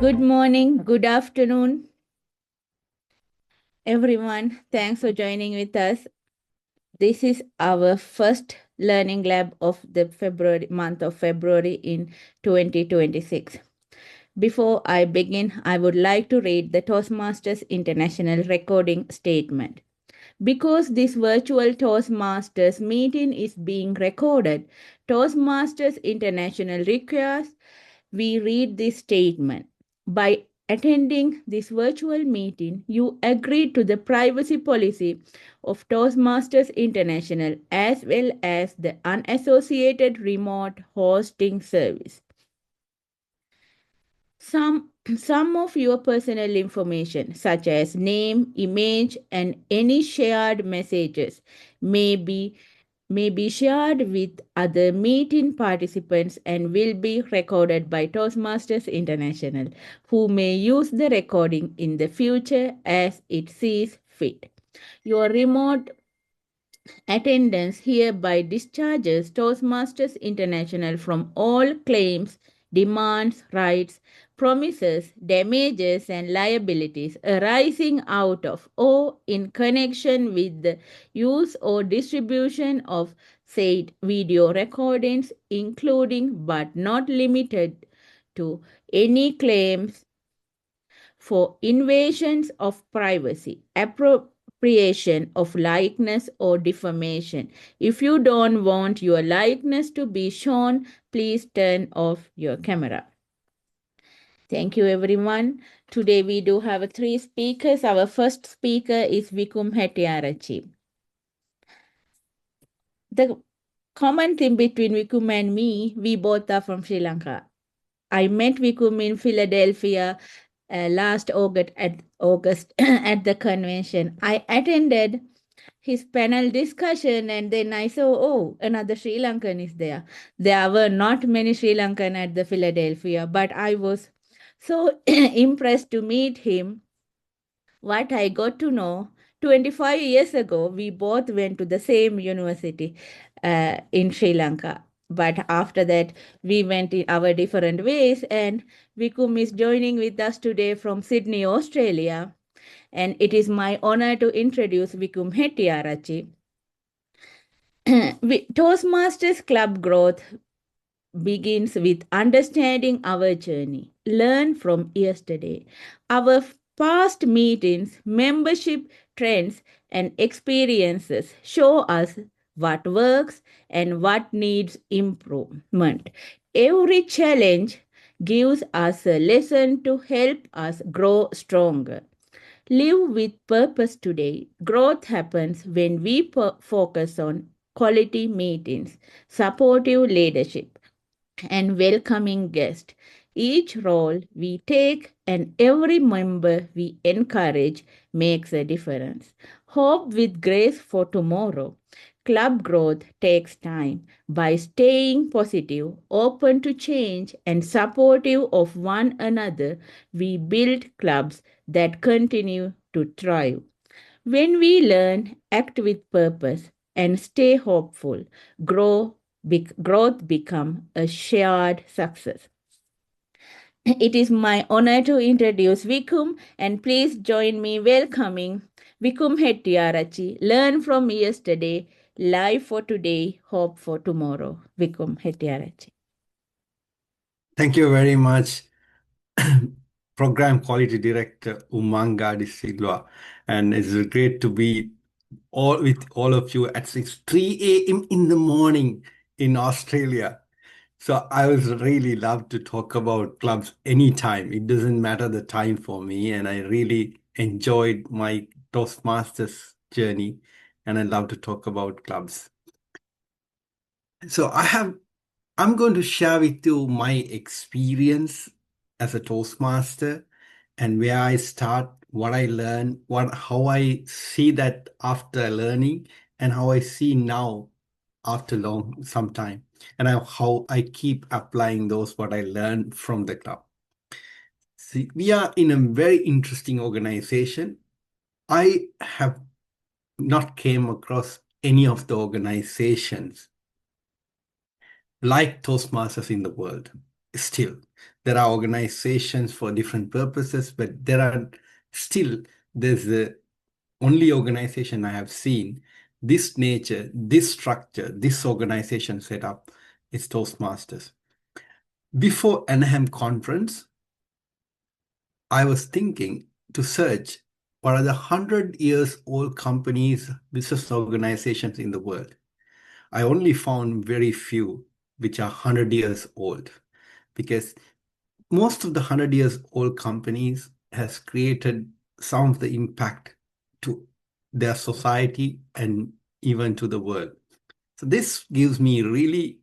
Good morning, good afternoon, everyone. Thanks for joining with us. This is our first learning lab of the month of February in 2026. Before I begin, I would like to read the Toastmasters International recording statement. Because this virtual Toastmasters meeting is being recorded, Toastmasters International requires we read this statement. By attending this virtual meeting, you agree to the privacy policy of Toastmasters International as well as the unassociated remote hosting service. Some of your personal information, such as name, image, and any shared messages, may be shared with other meeting participants and will be recorded by Toastmasters International, who may use the recording in the future as it sees fit. Your remote attendance hereby discharges Toastmasters International from all claims, demands, rights, promises, damages, and liabilities arising out of or in connection with the use or distribution of said video recordings, including but not limited to any claims for invasions of privacy, appropriation of likeness, or defamation. If you don't want your likeness to be shown, please turn off your camera. Thank you, everyone. Today we do have three speakers. Our first speaker is Wikum Hettiarachchi. The common thing between Wikum and me, we both are from Sri Lanka. I met Wikum in Philadelphia last August at the convention. I attended his panel discussion and then I saw, oh, another Sri Lankan is there. There were not many Sri Lankan at the Philadelphia, but I was so impressed to meet him. What I got to know, 25 years ago, we both went to the same university in Sri Lanka. But after that, we went in our different ways, and Wikum is joining with us today from Sydney, Australia. And it is my honor to introduce Wikum Hettiarachchi. Toastmasters Club growth begins with understanding our journey. Learn from yesterday. Our past meetings, membership trends, and experiences show us what works and what needs improvement. Every challenge gives us a lesson to help us grow stronger. Live with purpose today. Growth happens when we focus on quality meetings, supportive leadership, and welcoming guest. Each role we take and every member we encourage makes a difference. Hope with grace for tomorrow. Club growth takes time. By staying positive, open to change, and supportive of one another, we build clubs that continue to thrive. When we learn, act with purpose, and stay hopeful, growth become a shared success. It is my honor to introduce Wikum, and please join me welcoming Wikum Hettiarachchi. Learn from yesterday, live for today, hope for tomorrow. Wikum Hettiarachchi. Thank you very much, Program Quality Director Umanga Di Silva. And it's great to be with all of you at 3 a.m. in the morning in Australia. So I would really love to talk about clubs anytime. It doesn't matter the time for me. And I really enjoyed my Toastmasters journey. And I love to talk about clubs. So I'm going to share with you my experience as a Toastmaster and where I start, what I learned, how I see that after learning, and how I see now after some time, and how I keep applying what I learned from the club. See, we are in a very interesting organization. I have not came across any of the organizations like Toastmasters in the world still. there are organizations for different purposes, but there's the only organization I have seen this nature, this structure, this organization set up is Toastmasters. Before Anaheim conference, I was thinking to search what are the 100 years old companies, business organizations in the world. I only found very few which are 100 years old because most of the 100 years old companies has created some of the impact to their society and even to the world. So this gives me really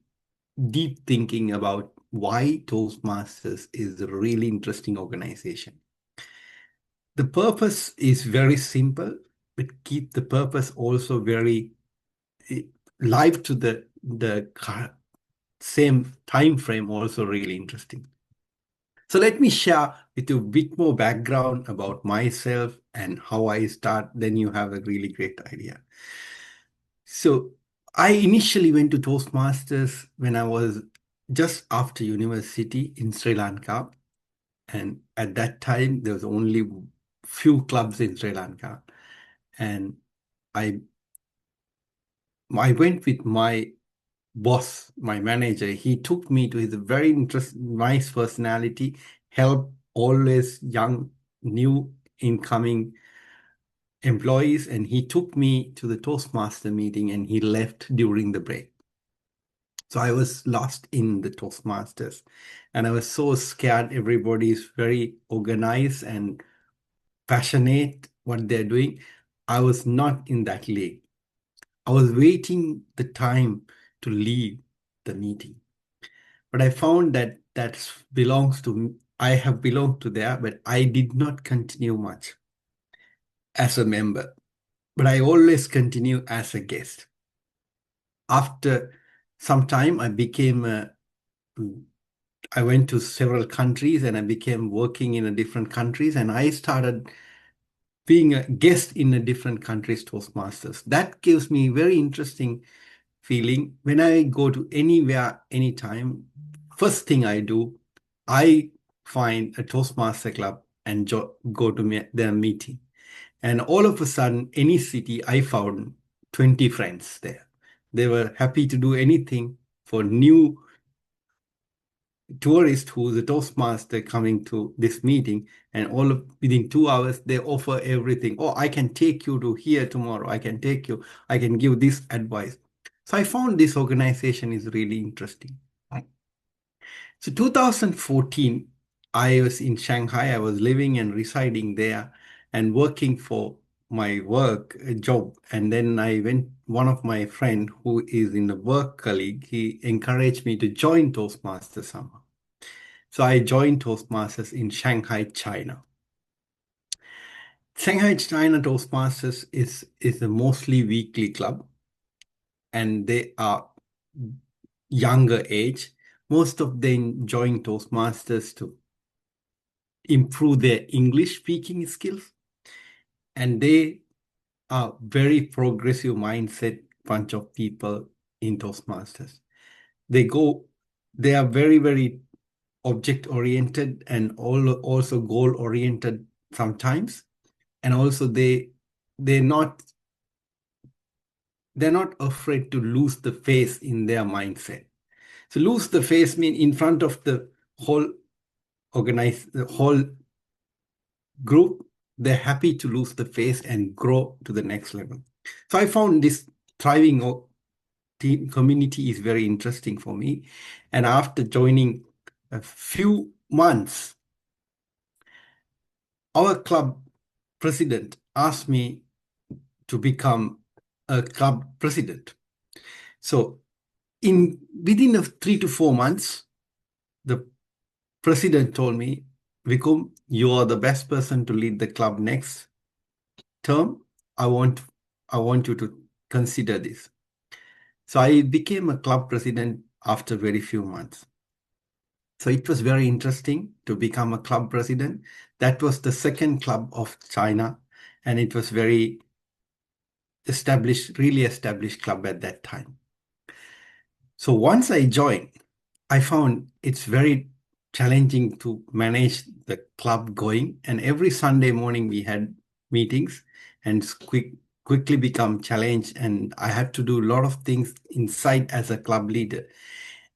deep thinking about why Toastmasters is a really interesting organization. The purpose is very simple, but keep the purpose also very eh, live to the same time frame, also really interesting. So let me share with you a bit more background about myself and how I start, then you have a really great idea. So I initially went to Toastmasters when I was just after university in Sri Lanka. And at that time, there was only few clubs in Sri Lanka. And I I went with my boss, my manager. He took me to his very nice personality, help always young, new incoming employees. And he took me to the Toastmaster meeting and he left during the break. So I was lost in the Toastmasters and I was so scared. Everybody is very organized and passionate what they're doing. I was not in that league. I was waiting the time to leave the meeting. But I found that that belongs to me. I have belonged to there, but I did not continue much as a member. But I always continue as a guest. After some time, I went to several countries and I became working in a different countries and I started being a guest in a different countries Toastmasters. That gives me very interesting feeling. When I go to anywhere, anytime, first thing I do, I find a Toastmaster club and go to their meeting. And all of a sudden, any city, I found 20 friends there. They were happy to do anything for new tourist who's a Toastmaster coming to this meeting, and within 2 hours they offer everything. Oh, I can take you to here tomorrow. I can give this advice. So I found this organization is really interesting. So 2014, I was in Shanghai. I was living and residing there and working for my work job. And then one of my friend who is in the work colleague, he encouraged me to join Toastmasters somehow. So I joined Toastmasters in Shanghai, China. Shanghai, China Toastmasters is a mostly weekly club and they are younger age. Most of them join Toastmasters to improve their English speaking skills. And they are very progressive mindset bunch of people in Toastmasters. They go, they are very, very object oriented and also goal oriented sometimes. And also they're not they're not afraid to lose the face in their mindset. So lose the face mean in front of the whole group, they're happy to lose the face and grow to the next level. So I found this thriving team community is very interesting for me. And after joining a few months, our club president asked me to become a club president. So within of 3 to 4 months, the president told me, Wikum, you are the best person to lead the club next term. I want you to consider this. So I became a club president after very few months. So it was very interesting to become a club president. That was the second club of China, and it was very really established club at that time. So once I joined, I found it's very challenging to manage the club going. And every Sunday morning we had meetings and quickly become challenged. And I had to do a lot of things inside as a club leader.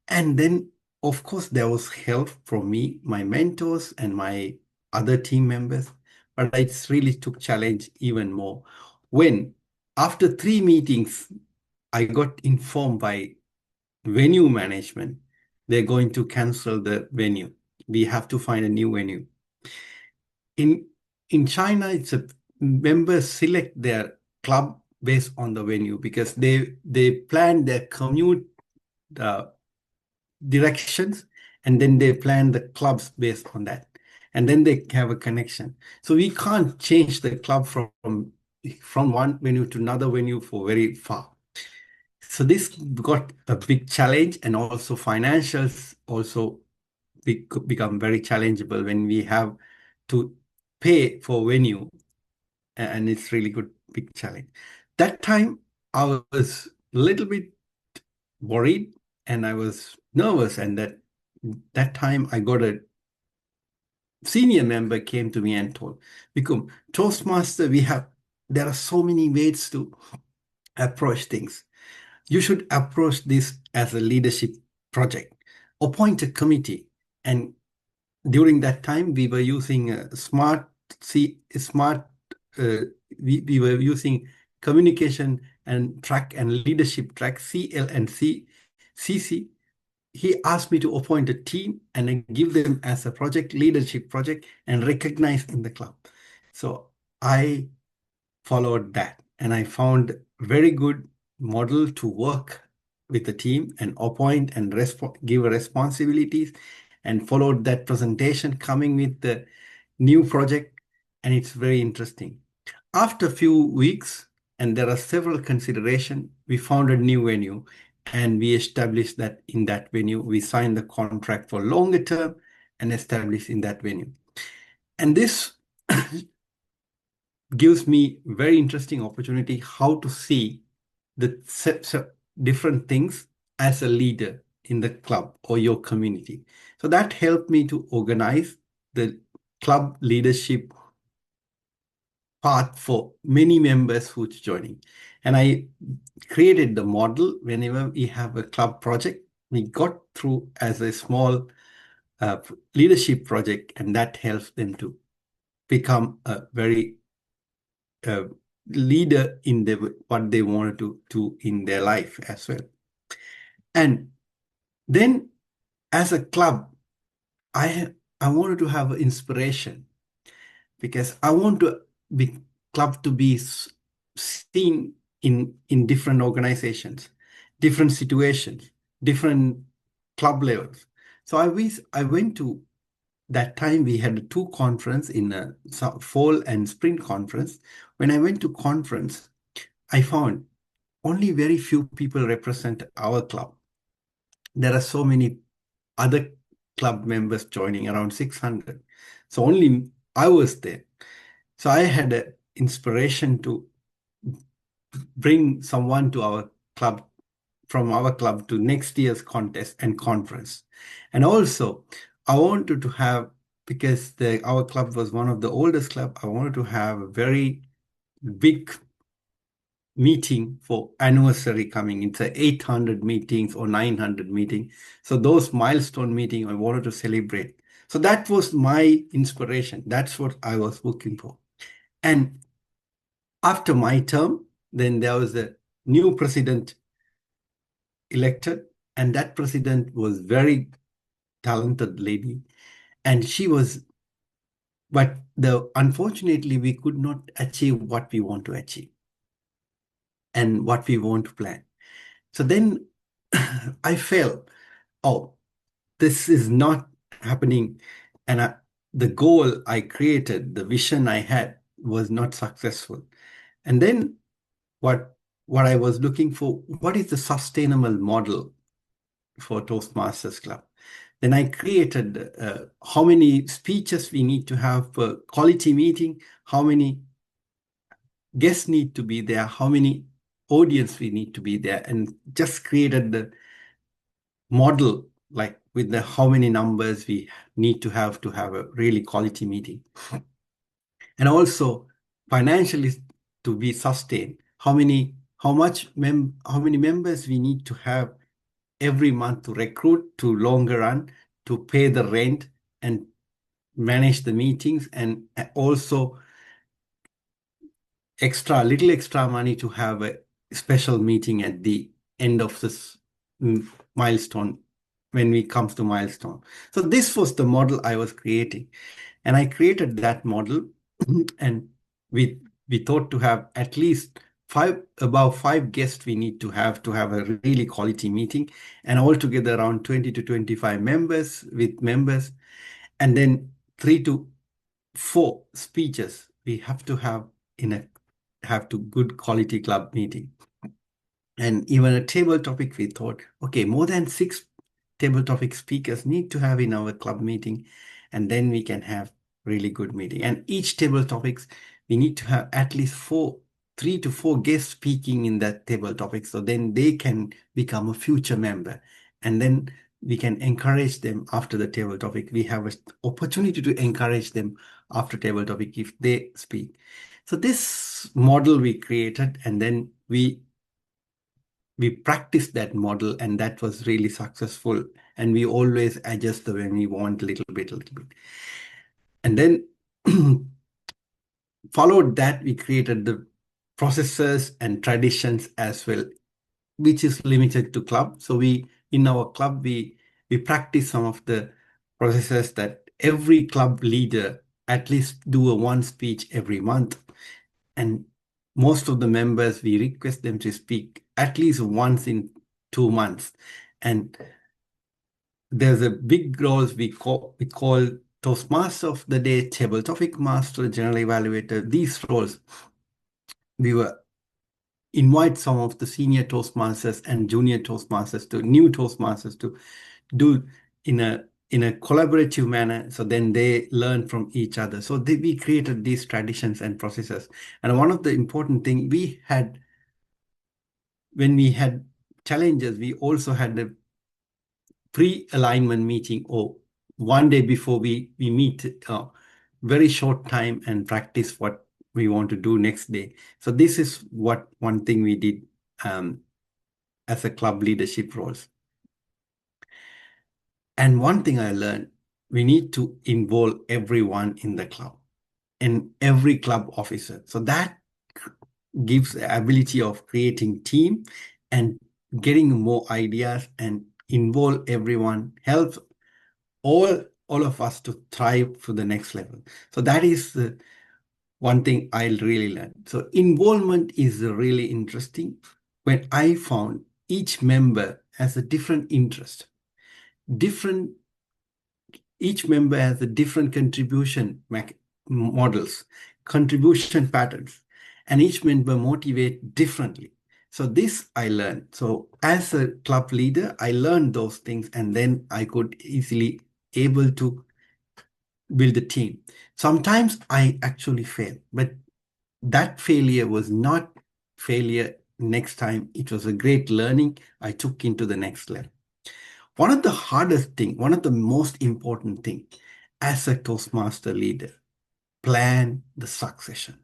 And then, of course, there was help from me, my mentors, and my other team members. But it really took challenge even more. When, after 3 meetings, I got informed by venue management, they're going to cancel the venue. We have to find a new venue. In in China, it's a members select their club based on the venue because they plan their commute uh, directions, and then they plan the clubs based on that. And then they have a connection. So we can't change the club from one venue to another venue for very far. So this got a big challenge, and also financials also become very challengeable when we have to pay for venue, and it's really good big challenge. That time I was a little bit worried and I was nervous, and that time I got a senior member came to me and told, Wikum, Toastmaster, there are so many ways to approach things. You should approach this as a leadership project. Appoint a committee. And during that time, we were using smart. Uh, we were using communication and track and leadership track, CL and CC. He asked me to appoint a team and then give them as a project, leadership project, and recognize in the club. So I followed that, and I found very good model to work with the team and appoint and give responsibilities, and followed that presentation coming with the new project, and it's very interesting. After a few weeks, and there are several considerations, we found a new venue and we established that in that venue. We signed the contract for longer term and established in that venue. And this gives me very interesting opportunity how to see the different things as a leader in the club or your community. So that helped me to organize the club leadership path for many members who's joining. And I created the model whenever we have a club project, we got through as a small leadership project, and that helps them to become a very uh, leader in what they wanted to do in their life as well. And then as a club, I wanted to have inspiration because I want to be club to be seen in different organizations, different situations, different club levels. So I went to that time we had two conference in a fall and spring conference. When I went to conference, I found only very few people represent our club. There are so many other club members joining, around 600. So only I was there. So I had an inspiration to bring someone to our club, from our club to next year's contest and conference. And also, I wanted to have, because our club was one of the oldest club, I wanted to have a very big meeting for anniversary coming. It's a 800 meetings or 900 meeting. So those milestone meeting I wanted to celebrate. So that was my inspiration. That's what I was looking for. And after my term, then there was a new president elected, and that president was very talented lady, and but unfortunately we could not achieve what we want to achieve and what we want to plan. So then I felt, oh, this is not happening, and the goal I created, the vision I had, was not successful. And then what I was looking for, what is the sustainable model for Toastmasters Club? Then I created how many speeches we need to have per quality meeting, how many guests need to be there, how many audience we need to be there, and just created the model like with the how many numbers we need to have a really quality meeting. And also financially to be sustained, how many members we need to have every month to recruit to longer run, to pay the rent and manage the meetings, and also little extra money to have a special meeting at the end of this milestone when we comes to milestone. So this was the model I was creating, and I created that model, and we thought to have at least about five guests we need to have a really quality meeting, and altogether around 20 to 25 members with members, and then 3 to 4 speeches we have to have in a good quality club meeting. And even a table topic, we thought, okay, more than 6 table topic speakers need to have in our club meeting, and then we can have really good meeting. And each table topics, we need to have at least 3 to 4 guests speaking in that table topic, so then they can become a future member, and then we can encourage them after the table topic. We have an opportunity to encourage them after table topic if they speak. So this model we created, and then we practiced that model, and that was really successful. And we always adjust when we want a little bit. And then followed that, we created the processes and traditions as well, which is limited to club. So in our club, we practice some of the processes that every club leader at least do a one speech every month. And most of the members, we request them to speak at least once in 2 months. And there's a big roles we call Toastmaster of the Day, Table Topic Master, General Evaluator. These roles, we were invite some of the senior Toastmasters and junior Toastmasters to new Toastmasters to do in a collaborative manner, so then they learn from each other. So we created these traditions and processes. And one of the important thing when we had challenges, we also had a pre-alignment meeting, or one day before we meet, very short time, and practice what we want to do next day. So this is one thing we did as a club leadership roles. And one thing I learned, we need to involve everyone in the club and every club officer. So that gives the ability of creating team and getting more ideas, and involve everyone, helps all of us to thrive to the next level. So that is the one thing I really learned. So involvement is really interesting. When I found each member has a different interest, each member has a different contribution models, contribution patterns, and each member motivate differently. So this I learned. So as a club leader, I learned those things, and then I could easily able to build a team. Sometimes I actually fail, but that failure was not failure next time. It was a great learning I took into the next level. One of the most important thing as a Toastmaster leader, plan the succession.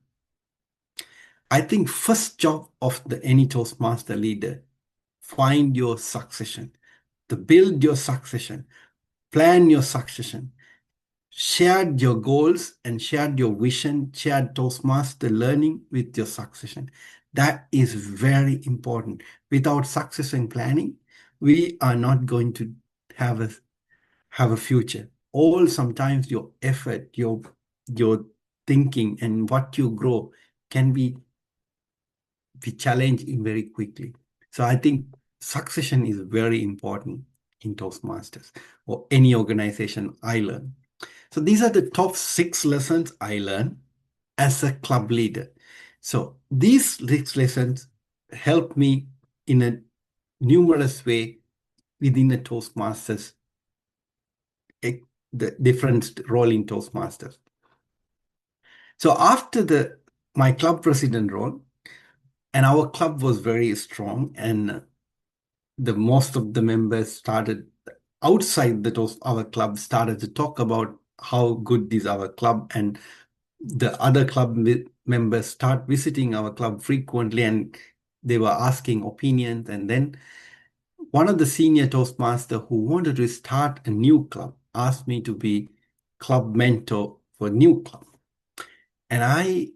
I think first job of any Toastmaster leader, find your succession, to build your succession, plan your succession, shared your goals and shared your vision, shared Toastmaster learning with your succession. That is very important. Without succession planning, we are not going to have a future. All sometimes your effort, your thinking, and what you grow can be challenged very quickly. So I think succession is very important in Toastmasters or any organization I learn. So these are the top 6 lessons I learned as a club leader. So these 6 lessons help me in a numerous way within the Toastmasters, the different role in Toastmasters. So after my club president role, and our club was very strong, and the most of the members started outside our club started to talk about how good is our club, and the other members start visiting our club frequently, and they were asking opinions. And then one of the senior Toastmaster who wanted to start a new club asked me to be club mentor for a new club. And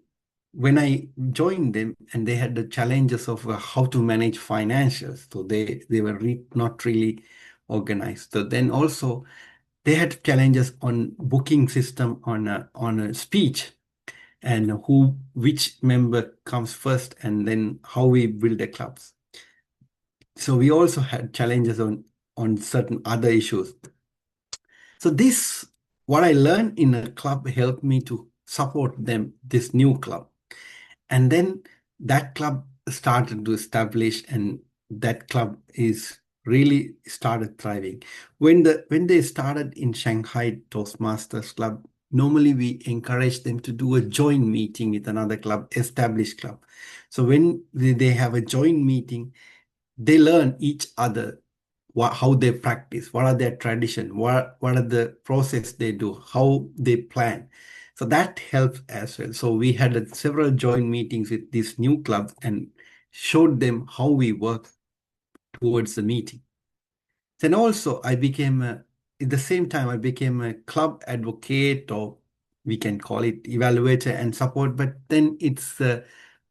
when I joined them, and they had the challenges of how to manage financials, so they were not really organized. So then also they had challenges on booking system, on a speech, and which member comes first, and then how we build the clubs. So we also had challenges on certain other issues. So what I learned in a club helped me to support this new club. And then that club started to establish, and that club is really started thriving. When they started in Shanghai Toastmasters Club, normally we encourage them to do a joint meeting with another club, established club. So when they have a joint meeting, they learn each other, how they practice, what are their tradition, what are the process they do, how they plan. So that helps as well. So we had several joint meetings with these new clubs and showed them how we work towards the meeting. Then also at the same time, I became a club advocate, or we can call it evaluator and support. But then it's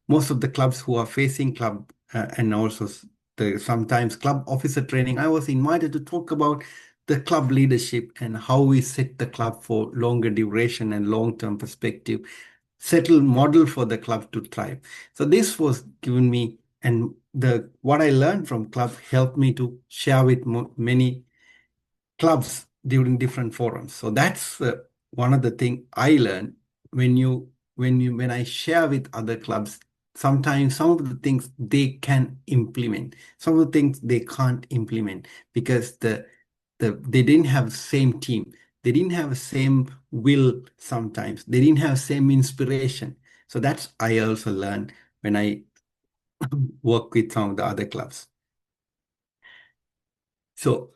most of the clubs who are facing club and also sometimes club officer training. I was invited to talk about the club leadership and how we set the club for longer duration and long-term perspective, settle model for the club to thrive. So this was given me, and what I learned from club helped me to share with many clubs during different forums. So that's one of the things I learned. When I share with other clubs, sometimes some of the things they can implement, some of the things they can't implement because they didn't have the same team, they didn't have the same will, sometimes they didn't have same inspiration. So that's I also learned when I work with some of the other clubs. So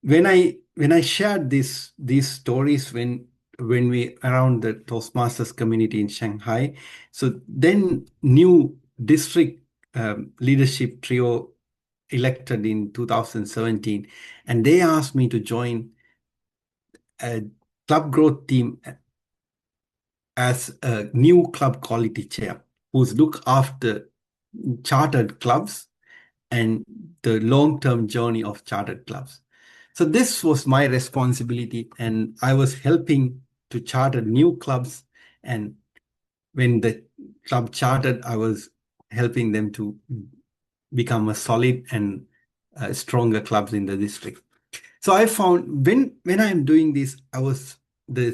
when I shared these stories when we around the Toastmasters community in Shanghai, so then new district leadership trio elected in 2017, and they asked me to join a club growth team as a new club quality chair who's look after chartered clubs and the long-term journey of chartered clubs. So this was my responsibility, and I was helping to charter new clubs. And when the club chartered, I was helping them to become a solid and stronger clubs in the district. So I found when I'm doing this, the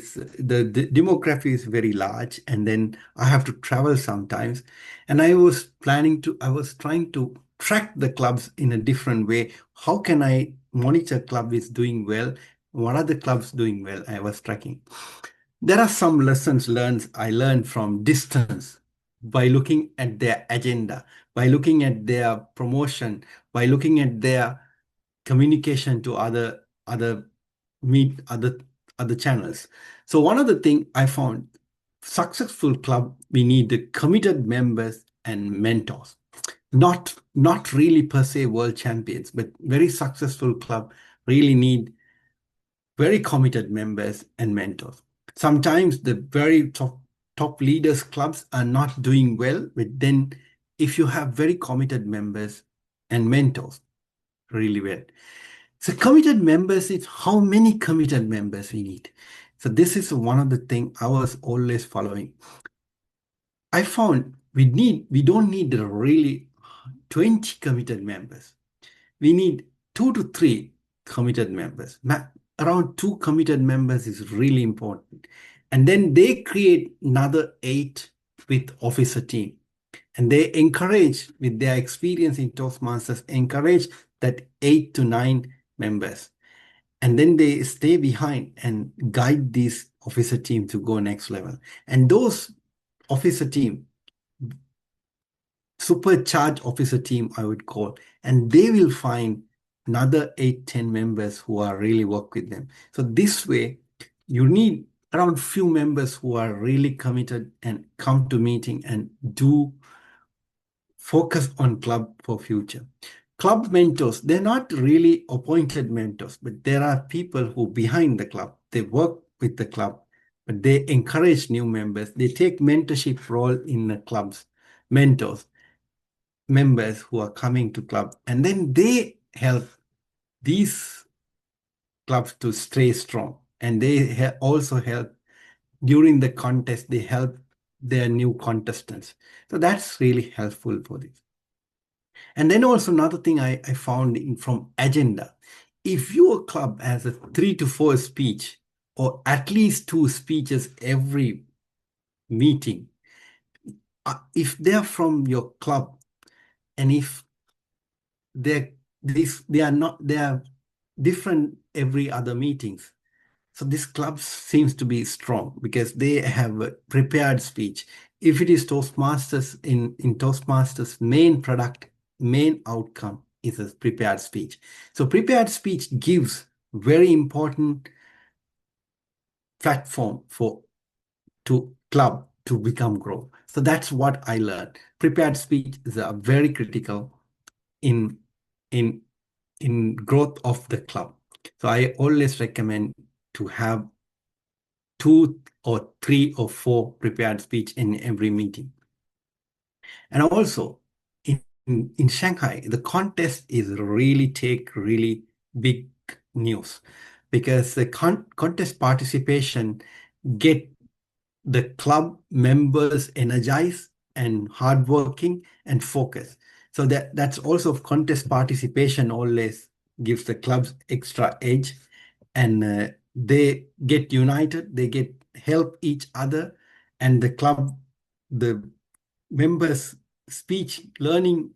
demography is very large, and then I have to travel sometimes. And I was trying to track the clubs in a different way. How can I monitor club is doing well? What are the clubs doing well? I was tracking. There are some lessons I learned from distance by looking at their agenda, by looking at their promotion, by looking at their communication to other channels. So one of the things I found, successful club, we need the committed members and mentors. Not really per se world champions, but very successful club really need very committed members and mentors. Sometimes the very top leaders clubs are not doing well, but then if you have very committed members and mentors, really well. So committed members is how many committed members we need. So this is one of the things I was always following. I found we don't need really 20 committed members. We need 2 to 3 committed members. Around 2 committed members is really important. And then they create another 8 with officer team. And they encourage, with their experience in Toastmasters, encourage that 8 to 9 members. And then they stay behind and guide this officer team to go next level. And those officer team, supercharged officer team, I would call, and they will find another 8, 10 members who are really work with them. So this way, you need around few members who are really committed and come to meeting and do focus on club for future. Club mentors, they're not really appointed mentors, but there are people who behind the club, they work with the club, but they encourage new members. They take mentorship role in the club's mentors, members who are coming to club, and then they help these clubs to stay strong. And they also help during the contest, they help their new contestants. So that's really helpful for this. And then also another thing I found from agenda, if your club has a 3 to 4 speech or at least 2 speeches every meeting, if they're from your club and if they are different every other meetings. So this club seems to be strong because they have a prepared speech. If it is Toastmasters, in Toastmasters, main product, main outcome is a prepared speech. So prepared speech gives very important platform for to club to become grow. So that's what I learned. Prepared speech is very critical in in in growth of the club. So I always recommend to have 2 or 3 or 4 prepared speech in every meeting. And also in Shanghai, the contest is really big news because the contest participation get the club members energized and hardworking and focused. So that's also contest participation always gives the clubs extra edge, and they get united, they get help each other, and the members' speech learning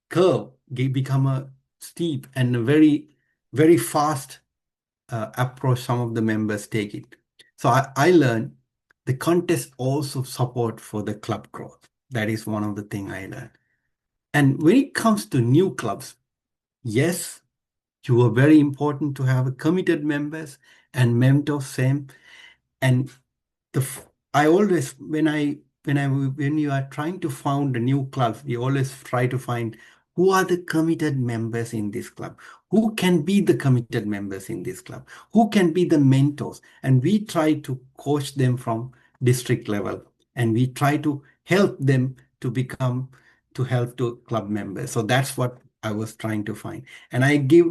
curve become a steep and a very fast approach some of the members take it. So I learned the contest also support for the club growth. That is one of the things I learned. And when it comes to new clubs, yes, you are very important to have a committed members and mentors same. And I always when you are trying to found a new club, we always try to find who are the committed members in this club, who can be the committed members in this club, who can be the mentors, and we try to coach them from district level, and we try to help them to help to club members. So that's what I was trying to find, and I give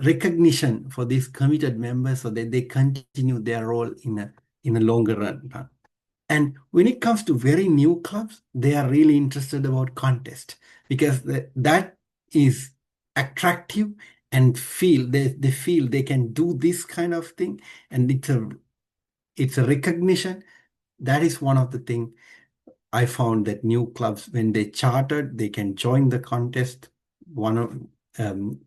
recognition for these committed members so that they continue their role in a longer run. And when it comes to very new clubs, they are really interested about contest because that is attractive and they feel they can do this kind of thing, and it's a recognition. That is one of the things I found, that new clubs, when they chartered, they can join the contest. One of um,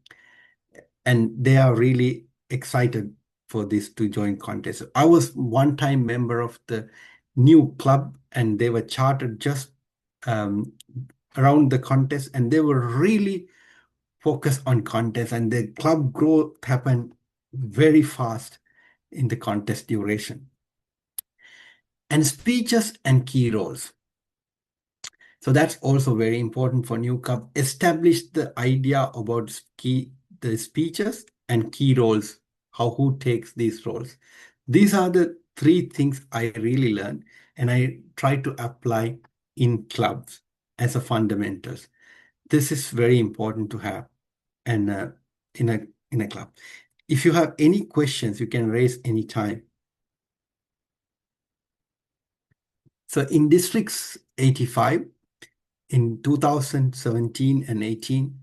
and they are really excited for this to join contest. I was one time member of the new club, and they were chartered just um, around the contest, and they were really focused on contest, and the club growth happened very fast in the contest duration. And speeches and key roles. So that's also very important for new club. Establish the idea about the speeches and key roles, who takes these roles. These are the 3 things I really learned, and I try to apply in clubs as a fundamentals. This is very important to have, and in a club. If you have any questions, you can raise any time. So in districts 85, in 2017 and 18,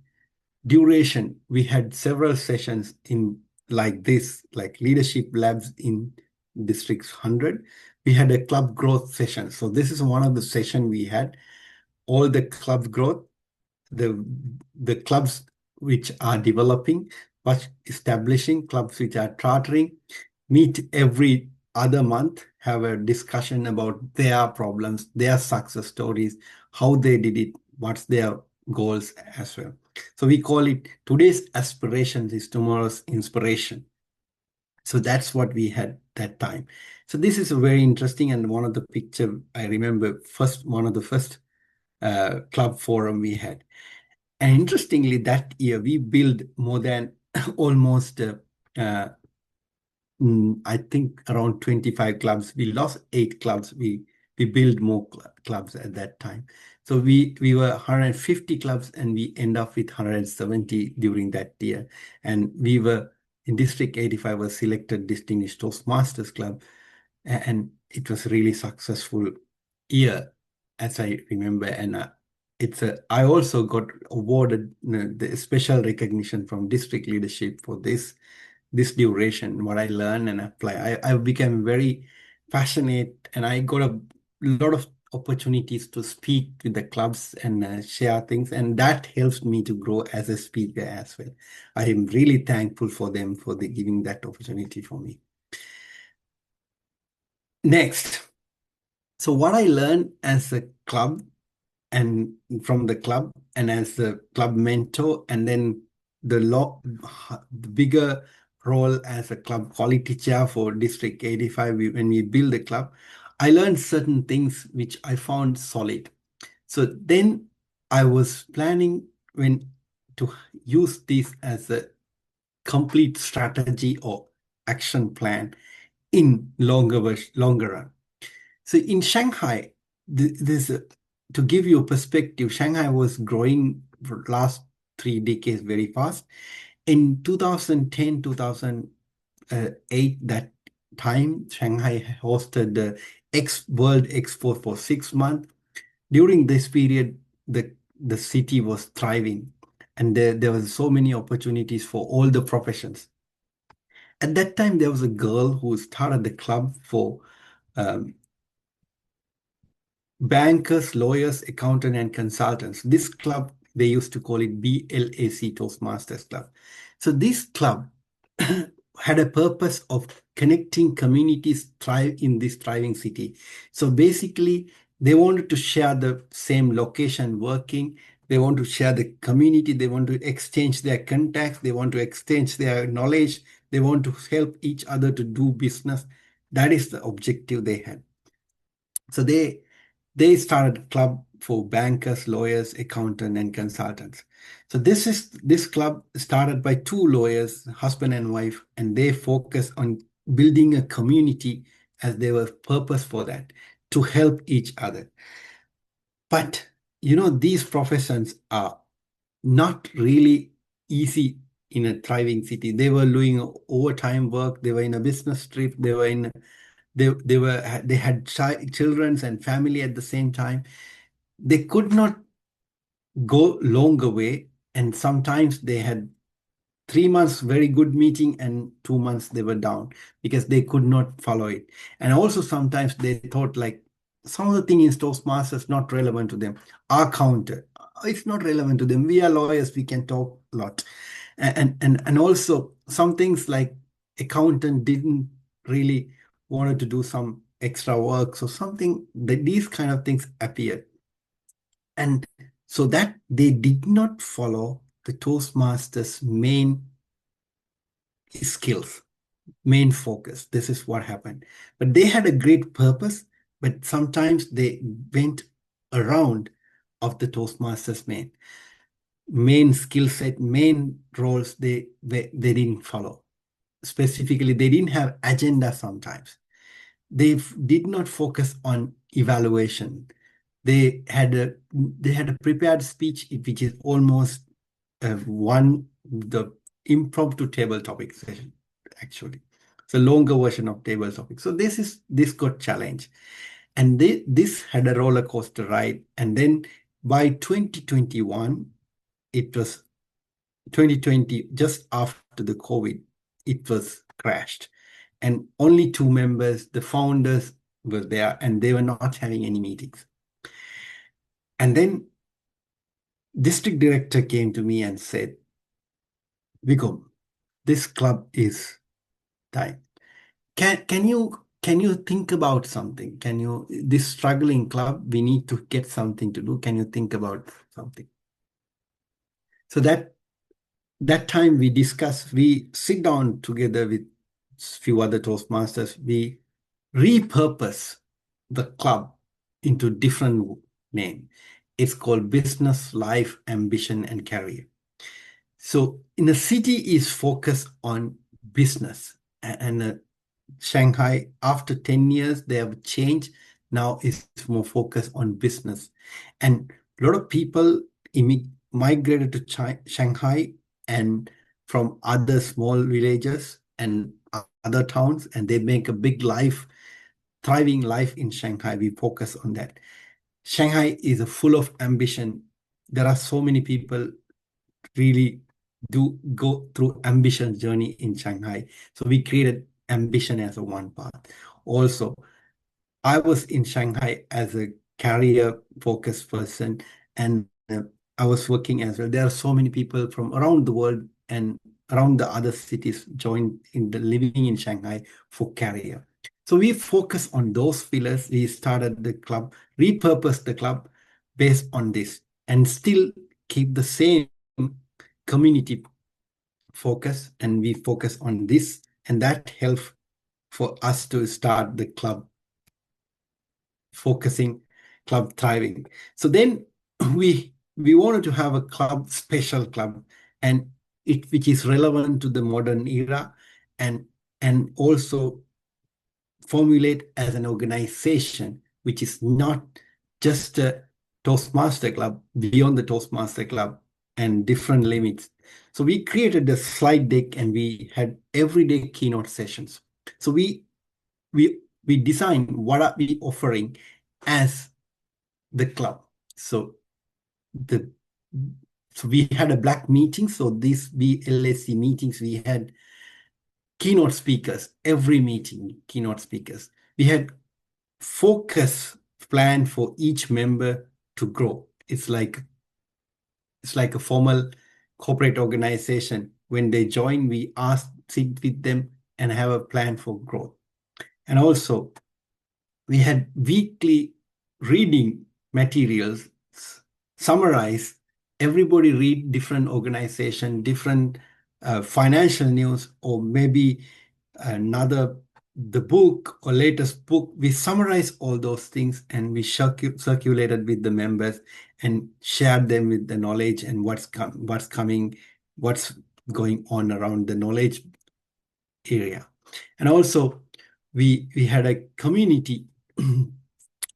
duration, we had several sessions in like this, like leadership labs in districts 100. We had a club growth session. So this is one of the session we had. All the club growth, the clubs which are developing, but establishing, clubs which are chartering, meet every other month, have a discussion about their problems, their success stories, how they did it, what's their goals as well. So we call it today's aspirations is tomorrow's inspiration. So that's what we had that time. So this is a very interesting, and one of the picture I remember one of the first club forum we had. And interestingly, that year we built more than almost uh, I think around 25 clubs. We lost 8 clubs. We built more clubs at that time. So we were 150 clubs and we end up with 170 during that year. And we were in District 85 was selected Distinguished Toastmasters Club. And it was really successful year, as I remember. And I also got awarded the special recognition from district leadership for this duration, what I learn and apply. I became very passionate and I got a lot of opportunities to speak with the clubs and share things. And that helps me to grow as a speaker as well. I am really thankful for them for giving that opportunity for me. Next. So what I learned as a club and from the club and as the club mentor, and then the bigger role as a club quality chair for District 85 when we build the club, I learned certain things which I found solid. So then I was planning when to use this as a complete strategy or action plan in longer run. So in Shanghai, this to give you a perspective, Shanghai was growing for last 3 decades very fast. In 2010, 2008, that time, Shanghai hosted the World Expo for 6 months. During this period, the city was thriving, and there was so many opportunities for all the professions. At that time, there was a girl who started the club for um, bankers, lawyers, accountant, and consultants. This club, they used to call it BLAC, Toastmasters Club. So this club had a purpose of connecting communities thrive in this thriving city. So basically, they wanted to share the same location working. They want to share the community. They want to exchange their contacts. They want to exchange their knowledge. They want to help each other to do business. That is the objective they had. So they started a club for bankers, lawyers, accountants, and consultants. So this club started by 2 lawyers, husband and wife, and they focus on building a community as they were purpose for that to help each other. But these professions are not really easy in a thriving city. They were doing overtime work. They were in a business trip. They had children and family at the same time. They could not go longer way, and sometimes they had 3 months very good meeting and 2 months they were down because they could not follow it. And also sometimes they thought like some of the thing in Toastmasters not relevant to them. Our counter, it's not relevant to them. We are lawyers, we can talk a lot. And also some things like accountant didn't really wanted to do some extra work. So something that these kind of things appeared. And so that they did not follow the Toastmasters' main skills, main focus. This is what happened. But they had a great purpose, but sometimes they went around of the Toastmasters' main skill set, main roles they didn't follow. Specifically, they didn't have agenda sometimes. They did not focus on evaluation. They had a prepared speech which is almost the impromptu table topic session actually. It's a longer version of table topic. So this got challenged, and this had a roller coaster ride. And then by 2021, it was 2020, just after the COVID, it was crashed, and only 2 members, the founders, were there, and they were not having any meetings. And then district director came to me and said, Wikum, this club is dying. Can you think about something? This struggling club, we need to get something to do. Can you think about something? So that time we discuss, we sit down together with few other Toastmasters, we repurpose the club into different name. It's called Business, Life, Ambition, and Career. So in a city is focused on business, and Shanghai, after 10 years, they have changed. Now it's more focused on business. And a lot of people migrated to Shanghai and from other small villages and other towns, and they make a big life, thriving life in Shanghai. We focus on that. Shanghai is full of ambition. There are so many people really do go through ambition journey in Shanghai. So we created ambition as a one path. Also, I was in Shanghai as a career focused person, and I was working as well. There are so many people from around the world and around the other cities joined in the living in Shanghai for career. So we focus on those pillars. We started the club, repurposed the club based on this, and still keep the same community focus, and we focus on this, and that helps for us to start the club focusing, club thriving. So then we wanted to have a club, special club, and it which is relevant to the modern era, and also formulate as an organization which is not just a Toastmaster club, beyond the Toastmaster club and different limits. So we created a slide deck and we had everyday keynote sessions. So we designed what are we offering as the club. So the so we had a black meeting. So these BLSC meetings, we had keynote speakers, every meeting, keynote speakers. We had focus plan for each member to grow. It's like a formal corporate organization. When they join, we sit with them and have a plan for growth. And also, we had weekly reading materials, summarize. Everybody read different organization, different financial news, or maybe the book or latest book. We summarize all those things and we circulated with the members and shared them with the knowledge and what's coming, what's going on around the knowledge area. And also we had a community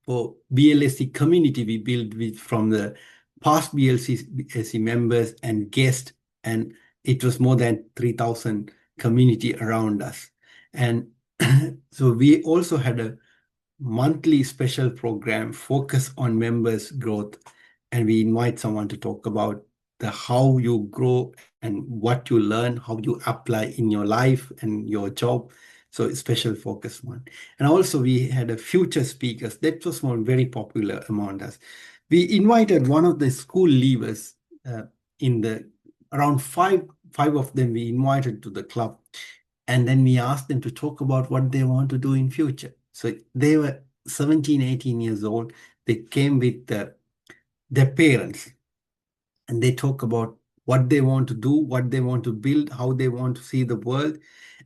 for BLSC community we built from the past BLSC members and guests, and it was more than 3,000 community around us. And so we also had a monthly special program focus on members' growth, and we invite someone to talk about how you grow and what you learn, how you apply in your life and your job. So a special focus one. And also we had a future speakers. That was one very popular among us. We invited one of the school leavers in the around five of them we invited to the club. And then we asked them to talk about what they want to do in future. So they were 17, 18 years old. They came with their parents and they talk about what they want to do, what they want to build, how they want to see the world.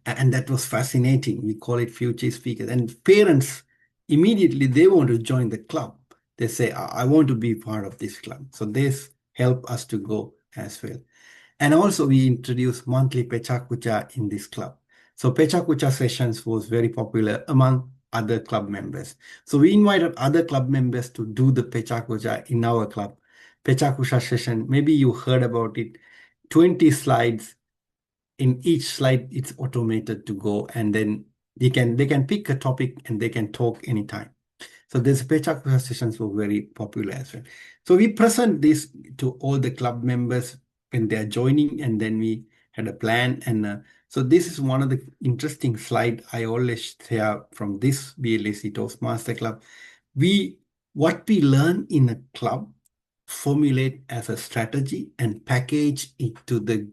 And that was fascinating. We call it future speakers. And parents, immediately, they want to join the club. They say, I want to be part of this club. So this helped us to go as well. And also we introduced monthly Pecha Kucha in this club. So Pecha Kucha sessions was very popular among other club members. So we invited other club members to do the Pecha Kucha in our club. Pecha Kucha session, maybe you heard about it, 20 slides. In each slide, it's automated to go, and then they can pick a topic and they can talk anytime. So these Pecha Kucha sessions were very popular as well. So we present this to all the club members when they are joining, and then we had a plan. And so this is one of the interesting slide I always share from this BLAC Toastmaster Club. What we learn in a club, formulate as a strategy and package it to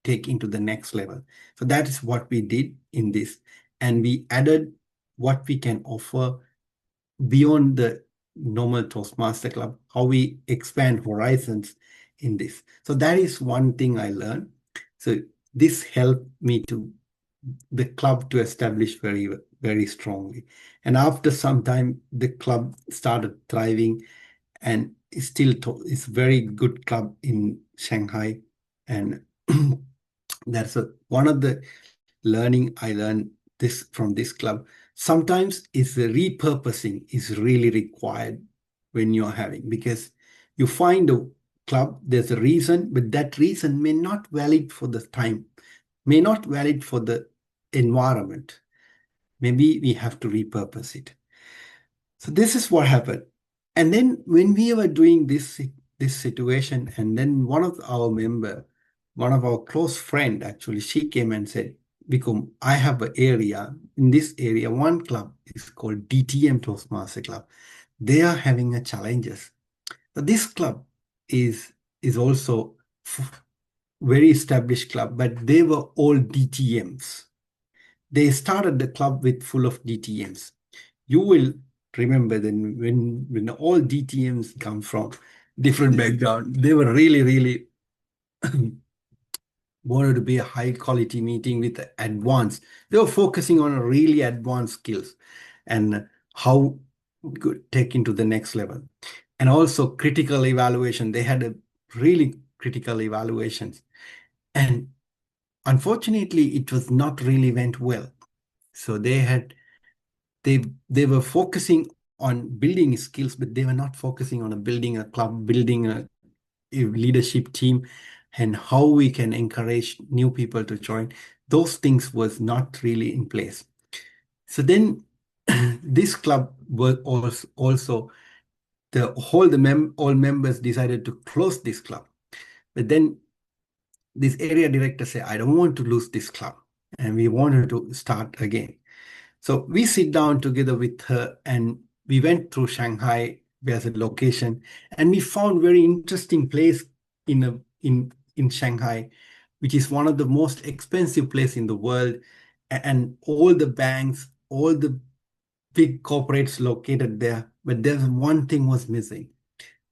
take into the next level. So that is what we did in this. And we added what we can offer beyond the normal Toastmaster Club, how we expand horizons in this. So that is one thing I learned. So this helped me to the club to establish very, very strongly. And after some time, the club started thriving, and it's very good club in Shanghai. And that's one of the learning I learned this from this club. Sometimes it's the repurposing is really required when you're having, because you find a club, there's a reason, but that reason may not valid for the time, may not valid for the environment. Maybe we have to repurpose it. So this is what happened. And then when we were doing this situation, and then one of our close friend, actually, she came and said, Wikum, I have an area, in this area, one club is called DTM Toastmaster Club. They are having a challenges. But this club is also very established club, but they were all DTMs. They started the club with full of DTMs. You will remember then when all DTMs come from different background, they were really wanted to be a high quality meeting with advanced. They were focusing on really advanced skills and how we could take into the next level. And also critical evaluation. They had a really critical evaluations. And unfortunately, it was not really went well. So they were focusing on building skills, but they were not focusing on building a club, building a leadership team, and how we can encourage new people to join. Those things was not really in place. So then this club was also all members decided to close this club. But then this area director said, I don't want to lose this club, and we wanted to start again. So we sit down together with her, and we went through Shanghai as a location, and we found very interesting place in Shanghai, which is one of the most expensive place in the world, and all the banks, all the big corporates located there. But there's one thing was missing.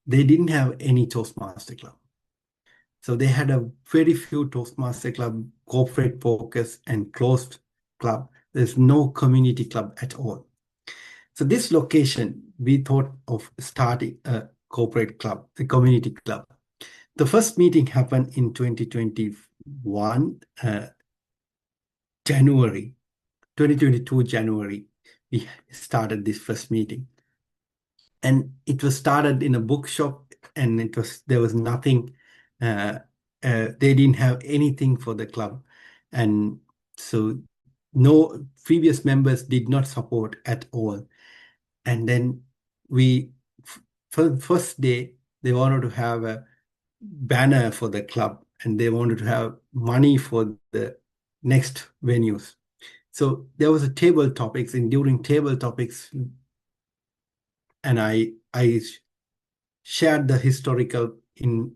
They didn't have any Toastmaster club. So they had a very few Toastmaster club, corporate focus, and closed club. There's no community club at all. So this location, we thought of starting a corporate club, a community club. The first meeting happened in 2021, January, 2022, January. We started this first meeting. And it was started in a bookshop, and there was nothing. They didn't have anything for the club, and so no previous members did not support at all. And then first day they wanted to have a banner for the club, and they wanted to have money for the next venues. So there was a table topics, and during table topics, and I shared the historical in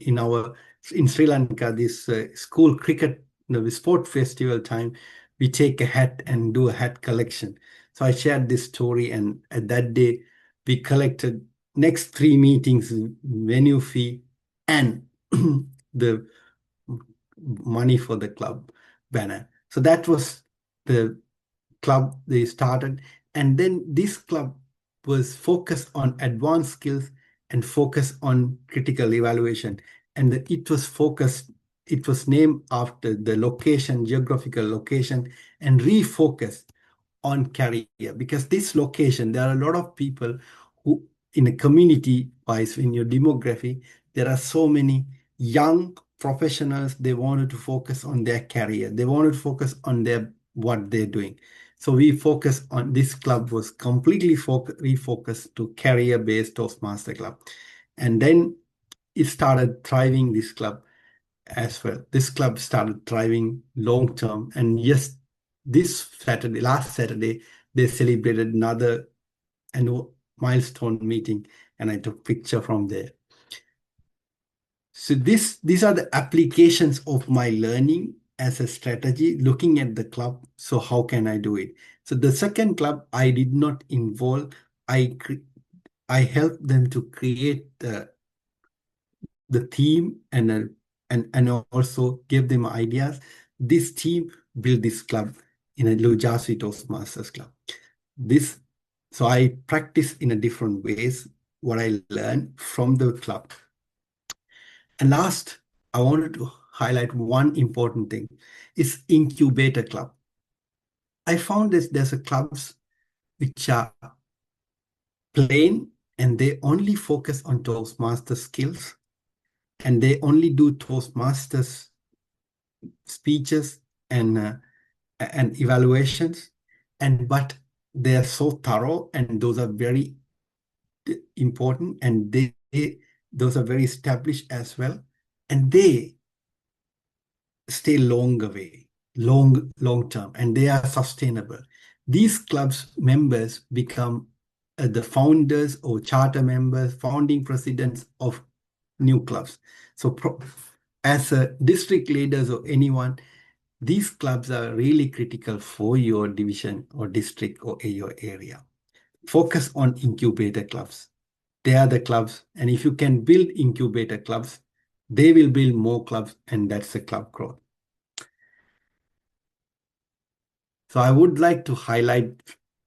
Sri Lanka, this school cricket, sport festival time, we take a hat and do a hat collection. So I shared this story, and at that day we collected next 3 meetings venue fee and the money for the club banner. So that was the club they started. And then this club was focused on advanced skills and focused on critical evaluation. And it was named after the location, geographical location, and refocused on career. Because this location, there are a lot of people who, in a community wise, in your demography, there are so many young professionals. They wanted to focus on their career. They wanted to focus on what they're doing. So we focus on this club was completely refocused to career-based Toastmaster club. And then it started thriving, this club as well. This club started thriving long term. And yes, last Saturday, they celebrated another annual milestone meeting, and I took picture from there. So these are the applications of my learning as a strategy, looking at the club. So how can I do it? So the second club, I did not involve. I helped them to create the the theme and also give them ideas. This team build this club in a Lujasi Toastmasters club. This so I practice in a different ways what I learned from the club. And last, I wanted to highlight one important thing is incubator club. I found this there's a clubs which are plain and they only focus on Toastmaster skills and they only do Toastmasters speeches and evaluations and but they are so thorough and those are very important and those are very established as well and they stay long away, long term, and they are sustainable. These clubs members become the founders or charter members, founding presidents of new clubs. So as a district leaders or anyone, these clubs are really critical for your division or district or your area. Focus on incubator clubs. They are the clubs, and if you can build incubator clubs, they will build more clubs, and that's the club growth. So I would like to highlight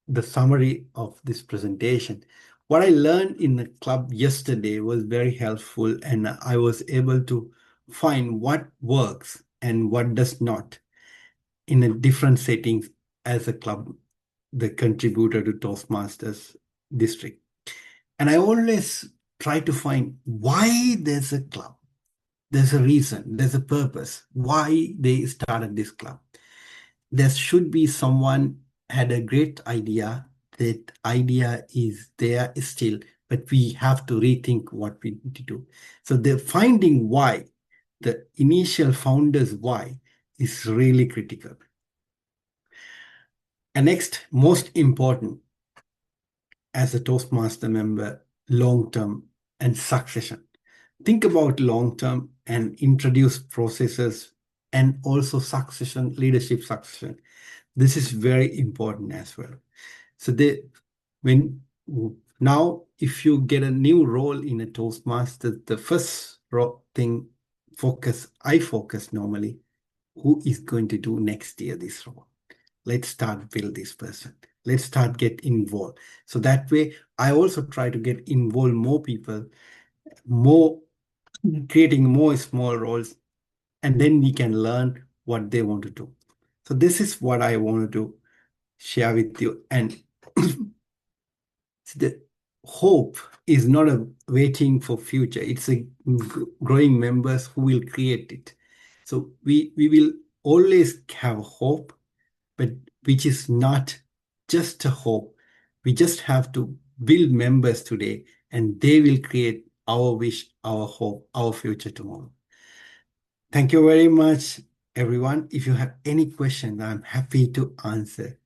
the summary of this presentation. What I learned in the club yesterday was very helpful, and I was able to find what works and what does not in a different settings as a club, the contributor to Toastmasters district. And I always try to find why there's a club. There's a reason, there's a purpose, why they started this club. There should be someone had a great idea. That idea is there still, but we have to rethink what we need to do. So the finding why, the initial founders why is really critical. And next, most important as a Toastmaster member, long-term and succession. Think about long-term and introduce processes and also succession, leadership succession. This is very important as well. So when now, if you get a new role in a Toastmaster, the first thing I focus normally, who is going to do next year this role? Let's start build this person. Let's start get involved. So that way, I also try to get involved more people, more creating more small roles, and then we can learn what they want to do. So this is what I wanted to share with you. And the hope is not a waiting for future. It's a growing members who will create it. So we will always have hope, but which is not just a hope. We just have to build members today, and they will create our wish, our hope, our future tomorrow. Thank you very much, everyone. If you have any question, I'm happy to answer.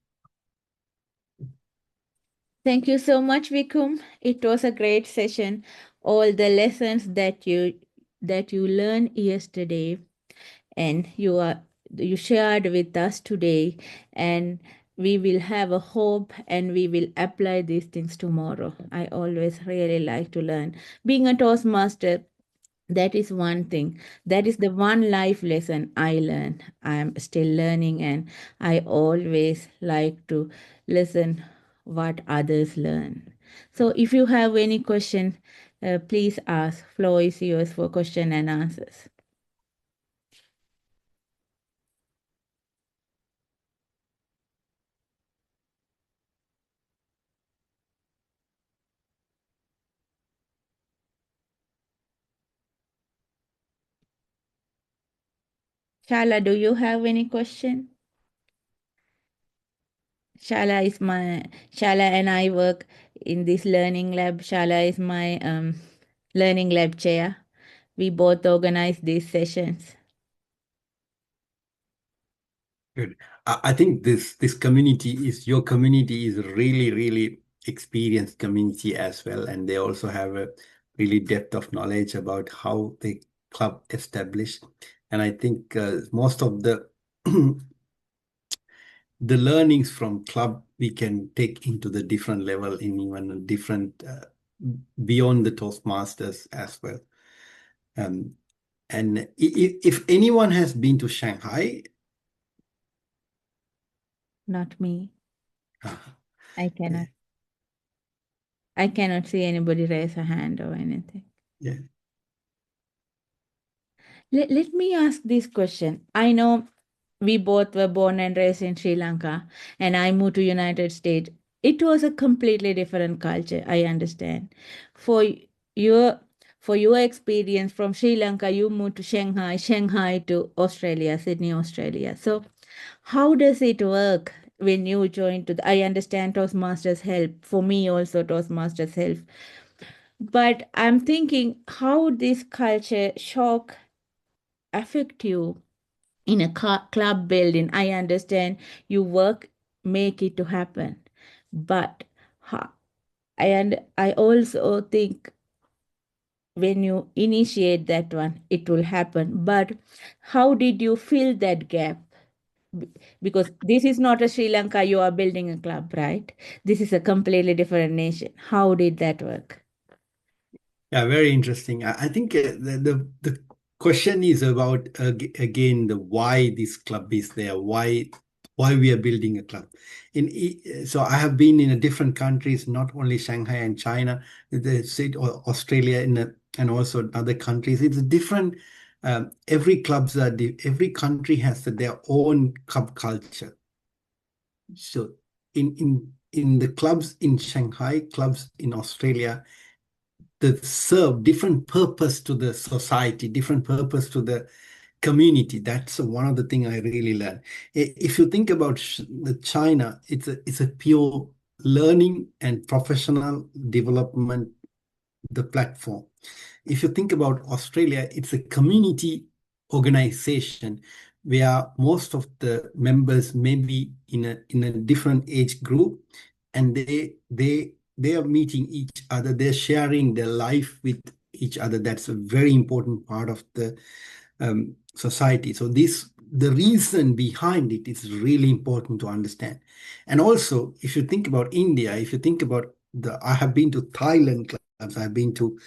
Thank you so much, Wikum. It was a great session. All the lessons that you learned yesterday and you shared with us today, and we will have a hope and we will apply these things tomorrow. I always really like to learn. Being a Toastmaster, that is one thing. That is the one life lesson I learned. I am still learning, and I always like to listen what others learn. So if you have any question, please ask. Floor is yours for question and answers. Shala, do you have any question? Shala and I work in this learning lab. Shala is my learning lab chair. We both organize these sessions. Good. I think this community is your community is really experienced community as well, and they also have a really depth of knowledge about how the club established. And I think most of the the learnings from club we can take into the different level in even a different beyond the Toastmasters as well. Um, and if anyone has been to Shanghai, Not me. uh, I cannot. I cannot see anybody raise a hand or anything. yeah, Let me ask this question. I know we both were born and raised in Sri Lanka, and I moved to United States. It was a completely different culture, I understand. For your for your experience from Sri Lanka, you moved to Shanghai, Shanghai to Australia, Sydney, Australia. So how does it work when you join to I understand Toastmasters help. For me also Toastmasters help. But I'm thinking how this culture shock affect you in a club building. I understand you work, make it to happen, but I also think when you initiate that one, it will happen. But how did you fill that gap? Because this is not a Sri Lanka, you are building a club, right? This is a completely different nation. How did that work? yeah, very interesting. I think the question is about again the why this club is there, why we are building a club. So I have been in a different countries, not only Shanghai and China, the state or Australia and also other countries. It's a different. Every country has their own club culture. So in the clubs in Shanghai, clubs in Australia, that serve different purpose to the society, different purpose to the community. That's one of the thing I really learned. If you think about the China, it's a pure learning and professional development, the platform. If you think about Australia, it's a community organization where most of the members may be in a different age group, and they are meeting each other. They're sharing their life with each other. That's a very important part of the society. So the reason behind it is really important to understand. And also, if you think about India, if you think about I have been to Thailand clubs, I've been to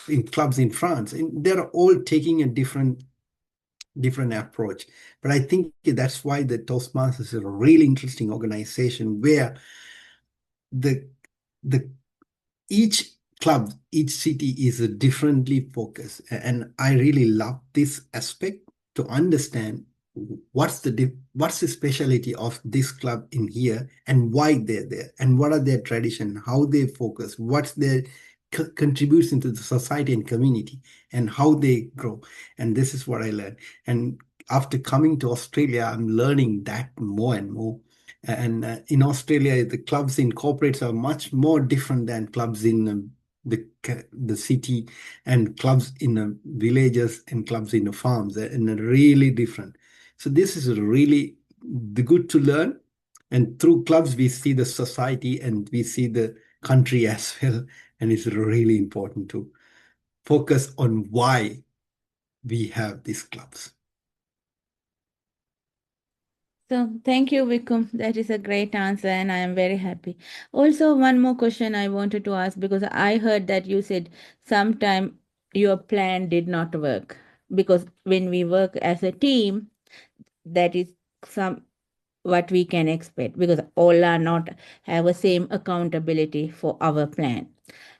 in clubs in France, and they're all taking a different approach. But I think that's why the Toastmasters is a really interesting organization where the the each club, each city is a differently focused. And I really love this aspect to understand what's the specialty of this club in here and why they're there and what are their tradition, how they focus, what's their contribution to the society and community and how they grow. And this is what I learned. And after coming to Australia, I'm learning that more and more. And in Australia, the clubs in corporates are much more different than clubs in the city and clubs in the villages and clubs in the farms, and they're really different. So this is really the good to learn. And through clubs, we see the society and we see the country as well. And it's really important to focus on why we have these clubs. So thank you, Wikum. That is a great answer, and I am very happy. Also, one more question I wanted to ask because I heard that you said sometime your plan did not work because when we work as a team, that is some what we can expect because all are not have the same accountability for our plan.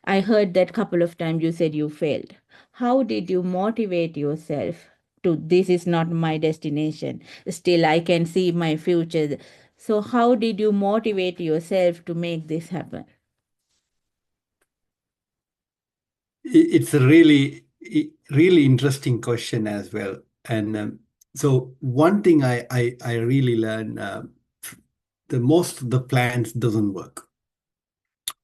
I heard that couple of times you said you failed. How did you motivate yourself to this is not my destination, still I can see my future? So how did you motivate yourself to make this happen? It's a really interesting question as well. And so one thing I really learned, the most of the plans doesn't work.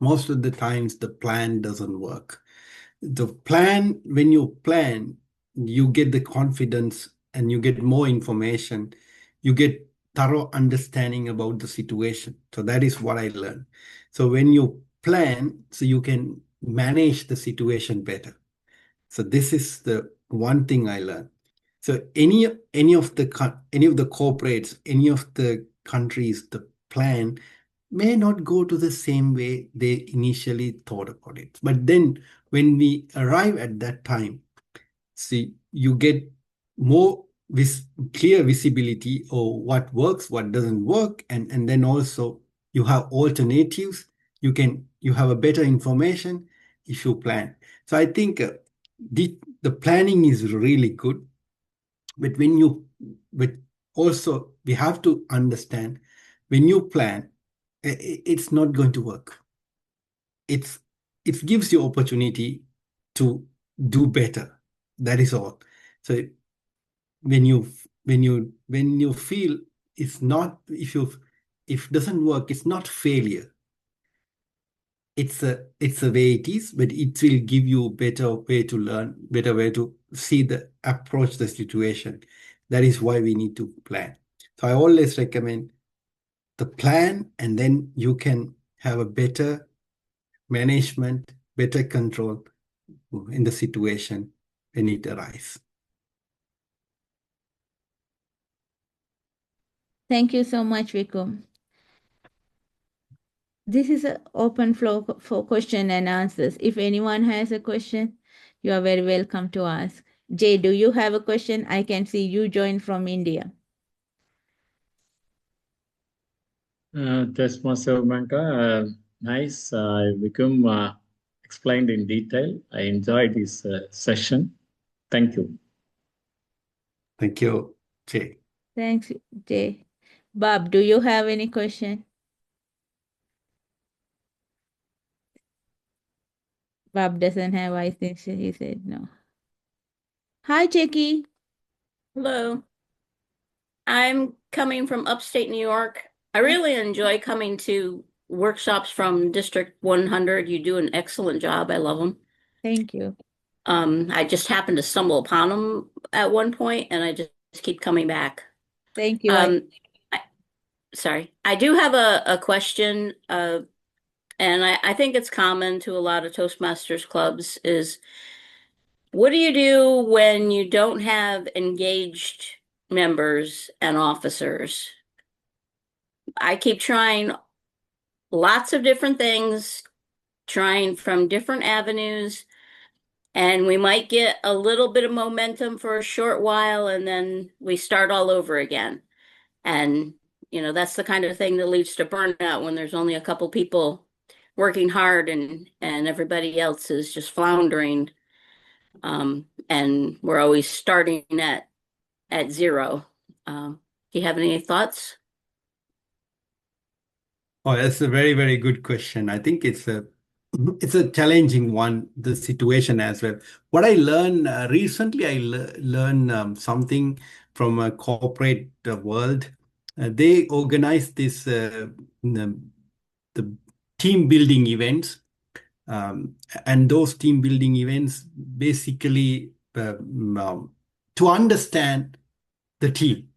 Most of the times the plan doesn't work. The plan, when you plan, you get the confidence and you get more information. You get thorough understanding about the situation. So that is what I learned. So when you plan, so you can manage the situation better. So this is the one thing I learned. So any of the corporates, any of the countries, the plan may not go to the same way they initially thought about it. But then when we arrive at that time, see, you get more clear visibility of what works, what doesn't work, and then also you have alternatives. You have a better information if you plan. So I think the planning is really good, but but also we have to understand when you plan, it's not going to work. It's it gives you opportunity to do better. That is all. So when you feel it's not if doesn't work, it's not failure. It's a way it is, but it will give you a better way to learn, better way to see the approach the situation. That is why we need to plan. So I always recommend the plan, and then you can have a better management, better control in the situation when it arises. Thank you so much, Wikum. This is an open floor for question and answers. If anyone has a question, you are very welcome to ask. Jay, do you have a question? I can see you joined from India. Toastmaster Manka, nice. Wikum explained in detail. I enjoyed this session. Thank you. Thank you, Jay. Thanks, Jay. Bob, do you have any question? Bob doesn't have, I think he said no. Hi, Jackie. Hello. I'm coming from upstate New York. I really enjoy coming to workshops from District 100. You do an excellent job. I love them. Thank you. I just happened to stumble upon them at one point, and I just keep coming back. Thank you. Sorry. I do have a question, and I think it's common to a lot of Toastmasters clubs is what do you do when you don't have engaged members and officers? I keep trying lots of different things, trying from different avenues, and we might get a little bit of momentum for a short while and then we start all over again. And, that's the kind of thing that leads to burnout when there's only a couple people working hard and everybody else is just floundering. And we're always starting at zero. Do you have any thoughts? Oh, that's a very, very good question. I think it's a challenging one, the situation as well. What I learned recently, I learned something from a corporate world. They organize the team building events, and those team building events basically to understand the team.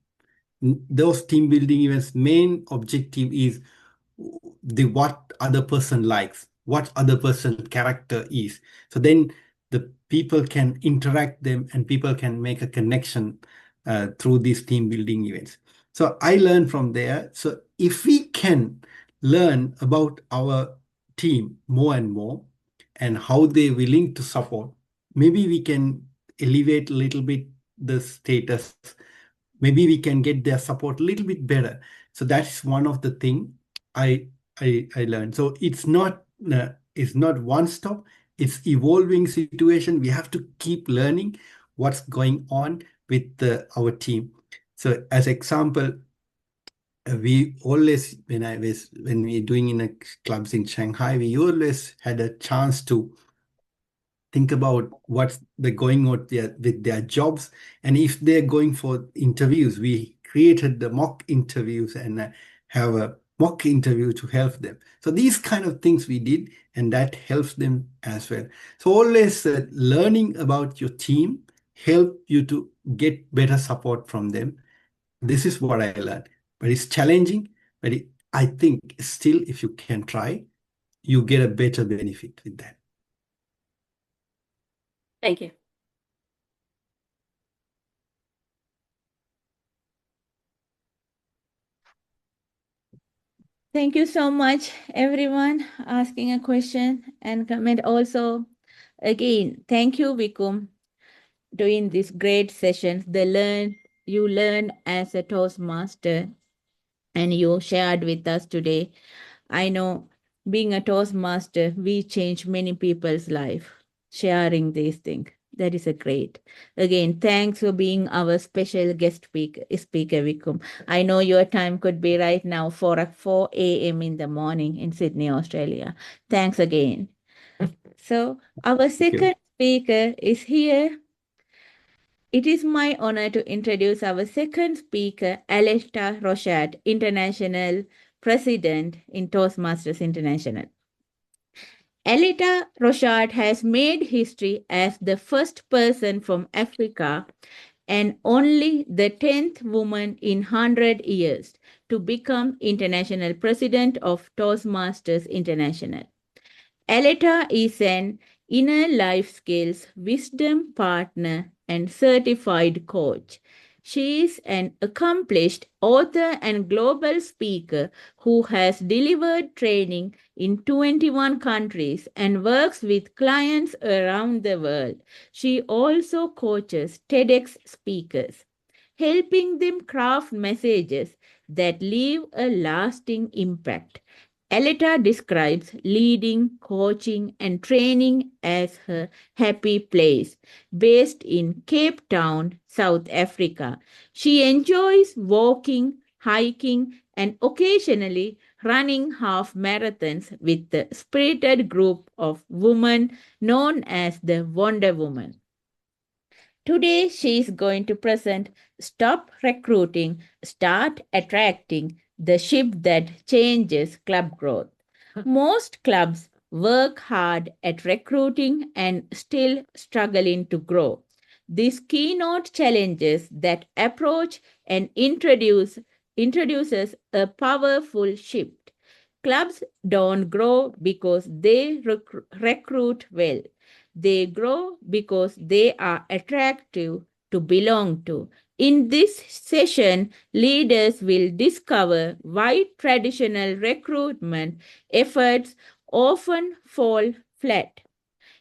Those team building events main objective is what other person likes, what other person character is. So then the people can interact them and people can make a connection through these team building events. So I learned from there. So if we can learn about our team more and more and how they're willing to support, maybe we can elevate a little bit the status. Maybe we can get their support a little bit better. So that's one of the thing I I learned. So it's not one stop. It's evolving situation. We have to keep learning what's going on with our team. So as example, we always when we doing in a clubs in Shanghai, we always had a chance to think about what's the going on with their jobs, and if they're going for interviews, we created the mock interviews and have a mock interview to help them. So these kind of things we did, and that helps them as well. So always learning about your team help you to get better support from them. This is what I learned, but it's challenging. But I think still, if you can try, you get a better benefit with that. Thank you. Thank you so much, everyone, asking a question and comment. Also, Again, thank you, Wikum, doing this great sessions. You learn as a Toastmaster, and you shared with us today. I know being a Toastmaster, we change many people's life sharing these things. That is a great. Again, thanks for being our special guest speaker, Vikum. I know your time could be right now 4 a.m. in the morning in Sydney, Australia. Thanks again. So our Thank you. second speaker is here. It is my honor to introduce our second speaker, Aletta Rochat, International President in Toastmasters International. Aletta Rochat has made history as the first person from Africa and only the 10th woman in 100 years to become International President of Toastmasters International. Aletta is an inner life skills wisdom partner and certified coach. She is an accomplished author and global speaker who has delivered training in 21 countries and works with clients around the world. She also coaches TEDx speakers, helping them craft messages that leave a lasting impact. Aletta describes leading, coaching, and training as her happy place, based in Cape Town, South Africa. She enjoys walking, hiking, and occasionally running half marathons with the spirited group of women known as the Wonder Woman. Today, she is going to present Stop Recruiting, Start Attracting, the ship that changes club growth. Most clubs work hard at recruiting and still struggling to grow. This keynote challenges that approach and introduces a powerful shift. Clubs don't grow because they recruit well. They grow because they are attractive to belong to. In this session, leaders will discover why traditional recruitment efforts often fall flat,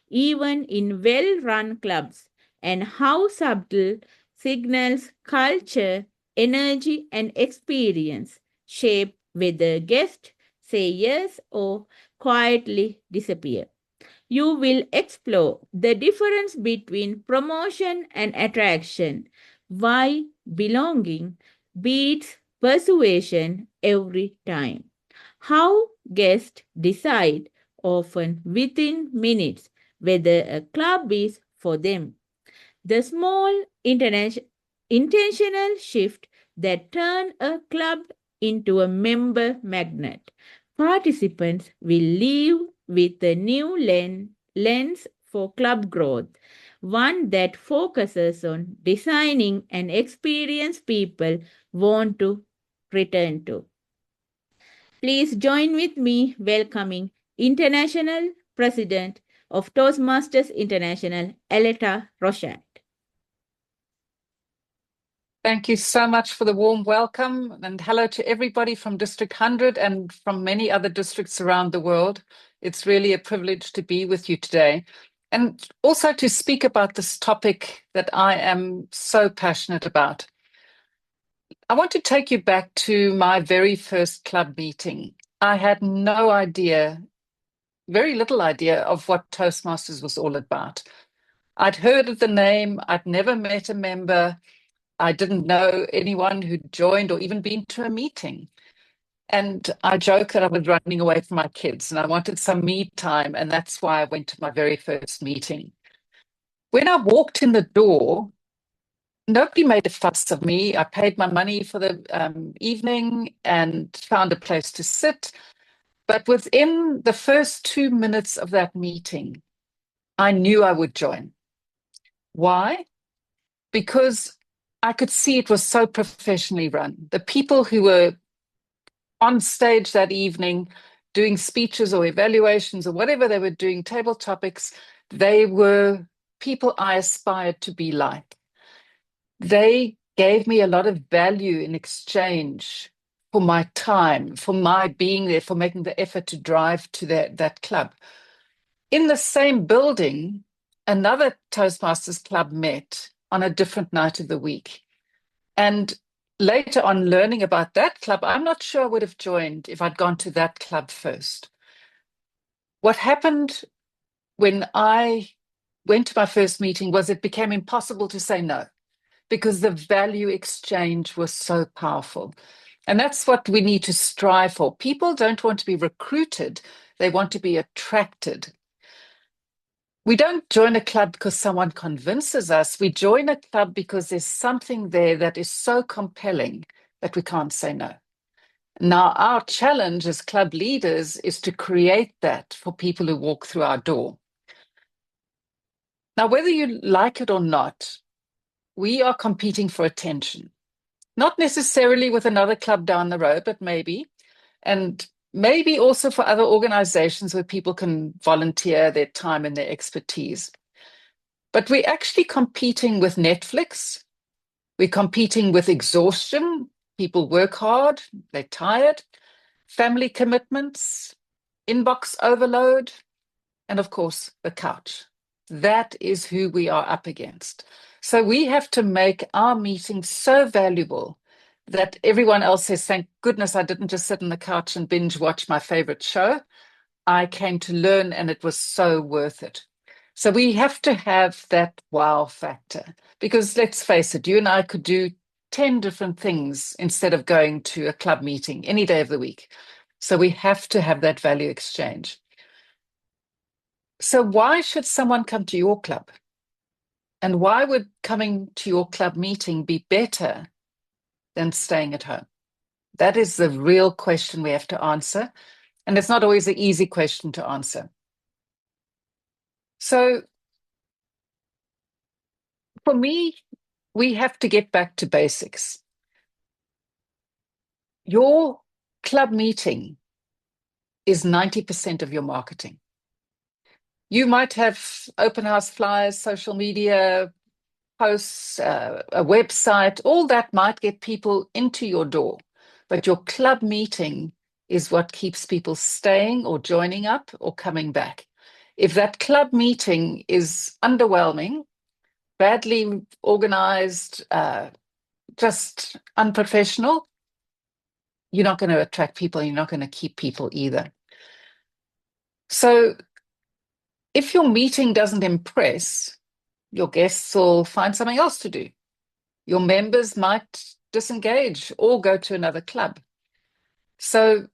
even in well-run clubs, and how subtle signals, culture, energy, and experience shape whether guests say yes or quietly disappear. You will explore the difference between promotion and attraction, why belonging beats persuasion every time, how guests decide, often within minutes, whether a club is for them. The small intentional shift that turn a club into a member magnet. Participants will leave with a new lens for club growth, one that focuses on designing an experience people want to return to. Please join with me welcoming International President of Toastmasters International, Aletta Rochat. Thank you so much for the warm welcome, and hello to everybody from District 100 and from many other districts around the world. It's really a privilege to be with you today, and also to speak about this topic that I am so passionate about. I want to take you back to my very first club meeting. I had no idea, very little idea, of what Toastmasters was all about. I'd heard of the name, I'd never met a member. I didn't know anyone who'd joined or even been to a meeting. And I joke that I was running away from my kids and I wanted some me time. And that's why I went to my very first meeting. When I walked in the door, nobody made a fuss of me. I paid my money for the evening and found a place to sit. But within the first 2 minutes of that meeting, I knew I would join. Why? Because I could see it was so professionally run. The people who were on stage that evening doing speeches or evaluations or whatever they were doing, table topics, they were people I aspired to be like. They gave me a lot of value in exchange for my time, for my being there, for making the effort to drive to that club. In the same building, another Toastmasters club met on a different night of the week. And later on, learning about that club, I'm not sure I would have joined if I'd gone to that club first. What happened when I went to my first meeting was it became impossible to say no, because the value exchange was so powerful. And that's what we need to strive for. People don't want to be recruited, they want to be attracted. We don't join a club because someone convinces us. We join a club because there's something there that is so compelling that we can't say no. Now, our challenge as club leaders is to create that for people who walk through our door. Now, whether you like it or not, we are competing for attention. Not necessarily with another club down the road, but maybe. And maybe also for other organizations where people can volunteer their time and their expertise. But we're actually competing with Netflix. We're competing with exhaustion. People work hard, they're tired, family commitments, inbox overload, and of course, the couch. That is who we are up against. So we have to make our meetings so valuable that everyone else says, thank goodness I didn't just sit on the couch and binge watch my favorite show. I came to learn and it was so worth it. So we have to have that wow factor, because let's face it, you and I could do 10 different things instead of going to a club meeting any day of the week. So we have to have that value exchange. So why should someone come to your club? And why would coming to your club meeting be better than staying at home? That is the real question we have to answer. And it's not always an easy question to answer. So for me, we have to get back to basics. Your club meeting is 90% of your marketing. You might have open house flyers, social media posts, a website, all that might get people into your door. But your club meeting is what keeps people staying or joining up or coming back. If that club meeting is underwhelming, badly organized, just unprofessional, you're not going to attract people, you're not going to keep people either. So if your meeting doesn't impress, your guests will find something else to do. Your members might disengage or go to another club. So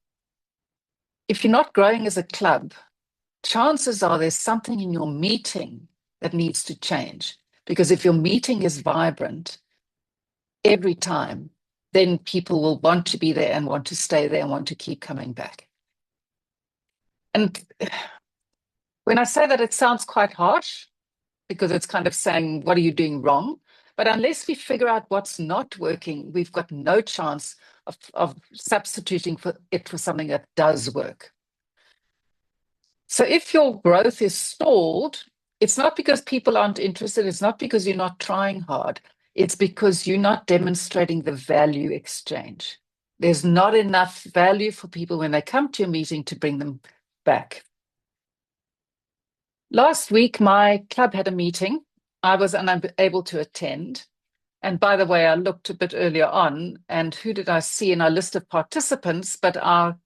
if you're not growing as a club, chances are there's something in your meeting that needs to change. Because if your meeting is vibrant every time, then people will want to be there and want to stay there and want to keep coming back. And when I say that, it sounds quite harsh, because it's kind of saying, what are you doing wrong? But unless we figure out what's not working, we've got no chance of substituting for it for something that does work. So if your growth is stalled, it's not because people aren't interested. It's not because you're not trying hard. It's because you're not demonstrating the value exchange. There's not enough value for people when they come to a meeting to bring them back. Last week, my club had a meeting. I was unable to attend. And by the way, I looked a bit earlier on, and who did I see in our list of participants but our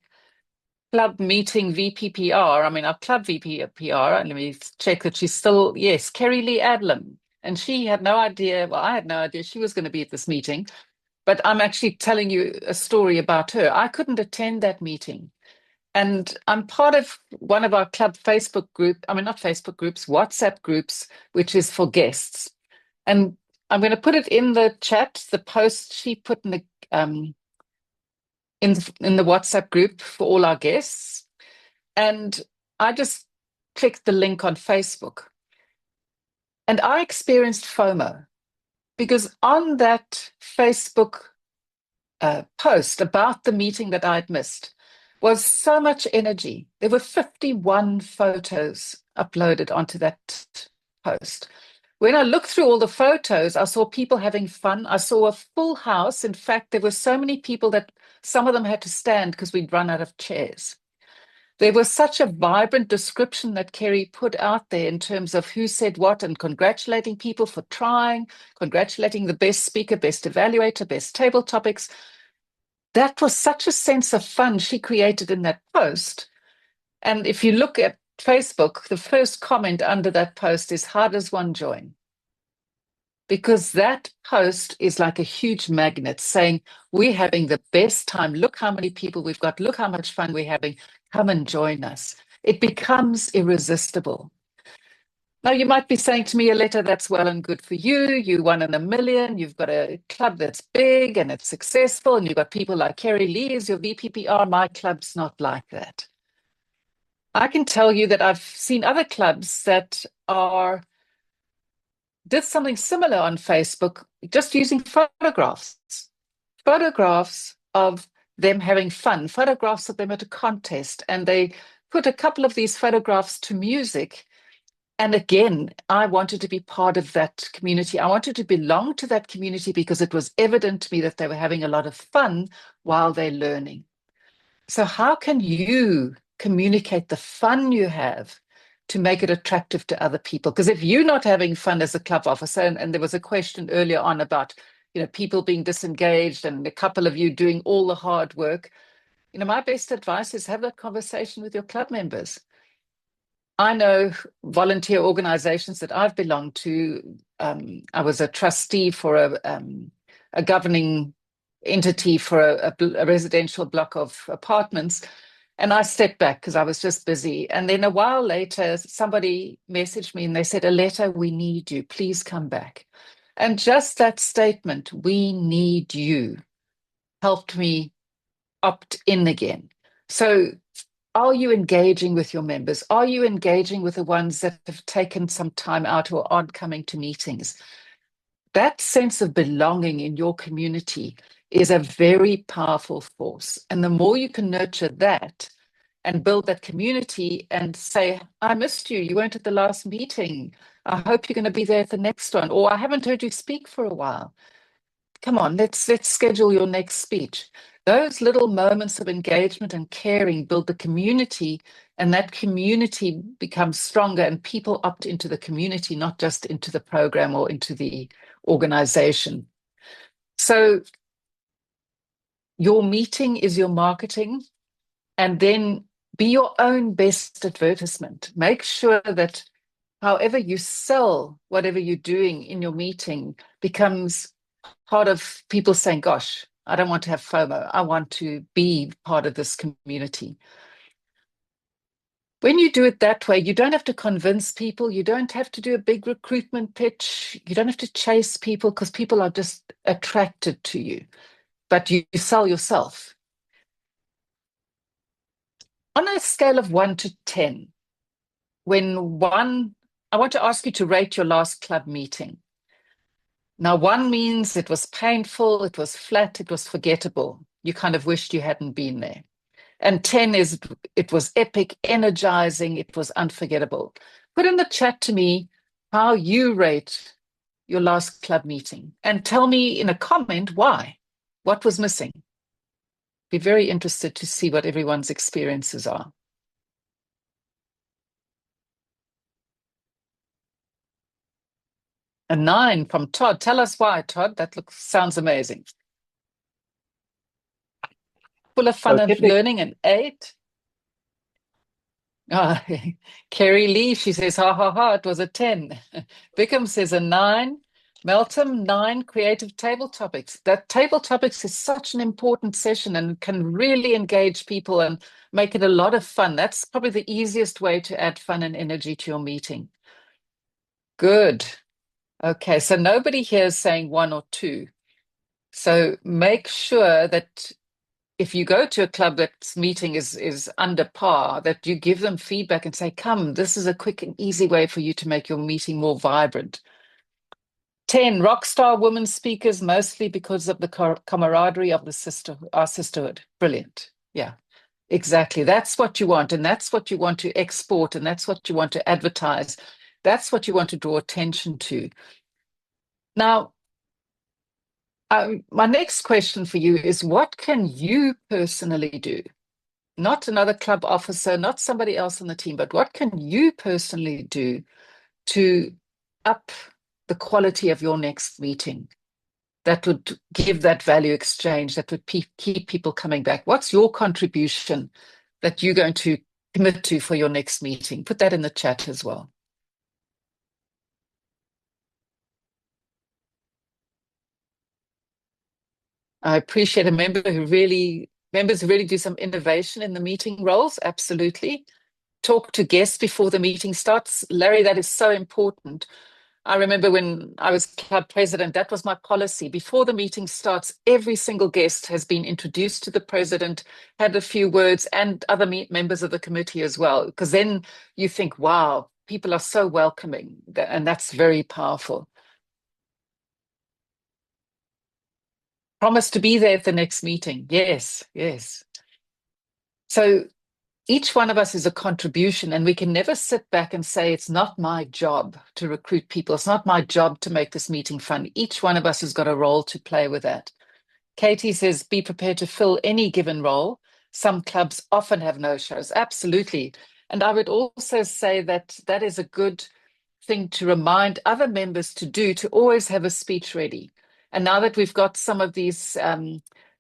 club meeting VPPR, our club VPPR, and let me check that she's still, yes, Kerry Lee Adlam. And she had no idea, well, I had no idea she was going to be at this meeting, but I'm actually telling you a story about her. I couldn't attend that meeting. And I'm part of one of our club Facebook group, not Facebook groups, WhatsApp groups, which is for guests. And I'm going to put it in the chat, the post she put in the WhatsApp group for all our guests. And I just clicked the link on Facebook. And I experienced FOMO, because on that Facebook post about the meeting that I'd missed was so much energy. There were 51 photos uploaded onto that post. When I looked through all the photos, I saw people having fun. I saw a full house. In fact, there were so many people that some of them had to stand because we'd run out of chairs. There was such a vibrant description that Kerry put out there in terms of who said what and congratulating people for trying, congratulating the best speaker, best evaluator, best table topics. That was such a sense of fun she created in that post. And if you look at Facebook, the first comment under that post is, how does one join? Because that post is like a huge magnet saying, we're having the best time. Look how many people we've got. Look how much fun we're having. Come and join us. It becomes irresistible. Now, you might be saying to me, Aletta, that's well and good for you. You 1 in a million. You've got a club that's big and it's successful. And you've got people like Kerry Lee as your VPPR. My club's not like that. I can tell you that I've seen other clubs that did something similar on Facebook, just using photographs of them having fun, photographs of them at a contest. And they put a couple of these photographs to music. And again, I wanted to be part of that community. I wanted to belong to that community because it was evident to me that they were having a lot of fun while they're learning. So how can you communicate the fun you have to make it attractive to other people? Because if you're not having fun as a club officer, and there was a question earlier on about, people being disengaged and a couple of you doing all the hard work, my best advice is have that conversation with your club members. I know volunteer organizations that I've belonged to. I was a trustee for a governing entity for a residential block of apartments. And I stepped back because I was just busy. And then a while later, somebody messaged me and they said, Aletta, we need you. Please come back. And just that statement, we need you, helped me opt in again. So are you engaging with your members? Are you engaging with the ones that have taken some time out or aren't coming to meetings? That sense of belonging in your community is a very powerful force. And the more you can nurture that and build that community and say, I missed you. You weren't at the last meeting. I hope you're going to be there at the next one. Or I haven't heard you speak for a while. Come on, let's schedule your next speech. Those little moments of engagement and caring build the community, and that community becomes stronger and people opt into the community, not just into the program or into the organization. So your meeting is your marketing, and then be your own best advertisement. Make sure that however you sell whatever you're doing in your meeting becomes part of people saying, gosh, I don't want to have FOMO. I want to be part of this community. When you do it that way, you don't have to convince people. You don't have to do a big recruitment pitch. You don't have to chase people because people are just attracted to you. But you sell yourself. On a scale of 1 to 10, I want to ask you to rate your last club meeting. Now, 1 means it was painful, it was flat, it was forgettable. You kind of wished you hadn't been there. And 10 is it was epic, energizing, it was unforgettable. Put in the chat to me how you rate your last club meeting and tell me in a comment why. What was missing? Be very interested to see what everyone's experiences are. A 9 from Todd. Tell us why, Todd. That sounds amazing. Full of fun and learning. An 8. Kerry Lee, she says, ha, ha, ha, it was a 10. Wikum says a 9. Melton, 9, creative table topics. That table topics is such an important session and can really engage people and make it a lot of fun. That's probably the easiest way to add fun and energy to your meeting. Good. Okay, so nobody here is saying 1 or 2. So make sure that if you go to a club that's meeting is under par, that you give them feedback and say, come, this is a quick and easy way for you to make your meeting more vibrant. 10, rockstar women speakers, mostly because of the camaraderie of our sisterhood. Brilliant. Yeah, exactly. That's what you want. And that's what you want to export. And that's what you want to advertise. That's what you want to draw attention to. Now, my next question for you is, what can you personally do not another club officer, not somebody else on the team, but what can you personally do to up the quality of your next meeting that would give that value exchange, that would keep people coming back? What's your contribution that you're going to commit to for your next meeting? Put that in the chat as well. I appreciate members who really do some innovation in the meeting roles. Absolutely. Talk to guests before the meeting starts. Larry, that is so important. I remember when I was club president, that was my policy. Before the meeting starts, every single guest has been introduced to the president, had a few words, and other members of the committee as well. Because then you think, wow, people are so welcoming, and that's very powerful. Promise to be there at the next meeting. Yes, yes. So each one of us is a contribution, and we can never sit back and say, it's not my job to recruit people. It's not my job to make this meeting fun. Each one of us has got a role to play with that. Katie says, be prepared to fill any given role. Some clubs often have no-shows. Absolutely. And I would also say that that is a good thing to remind other members to do, to always have a speech ready. And now that we've got some of these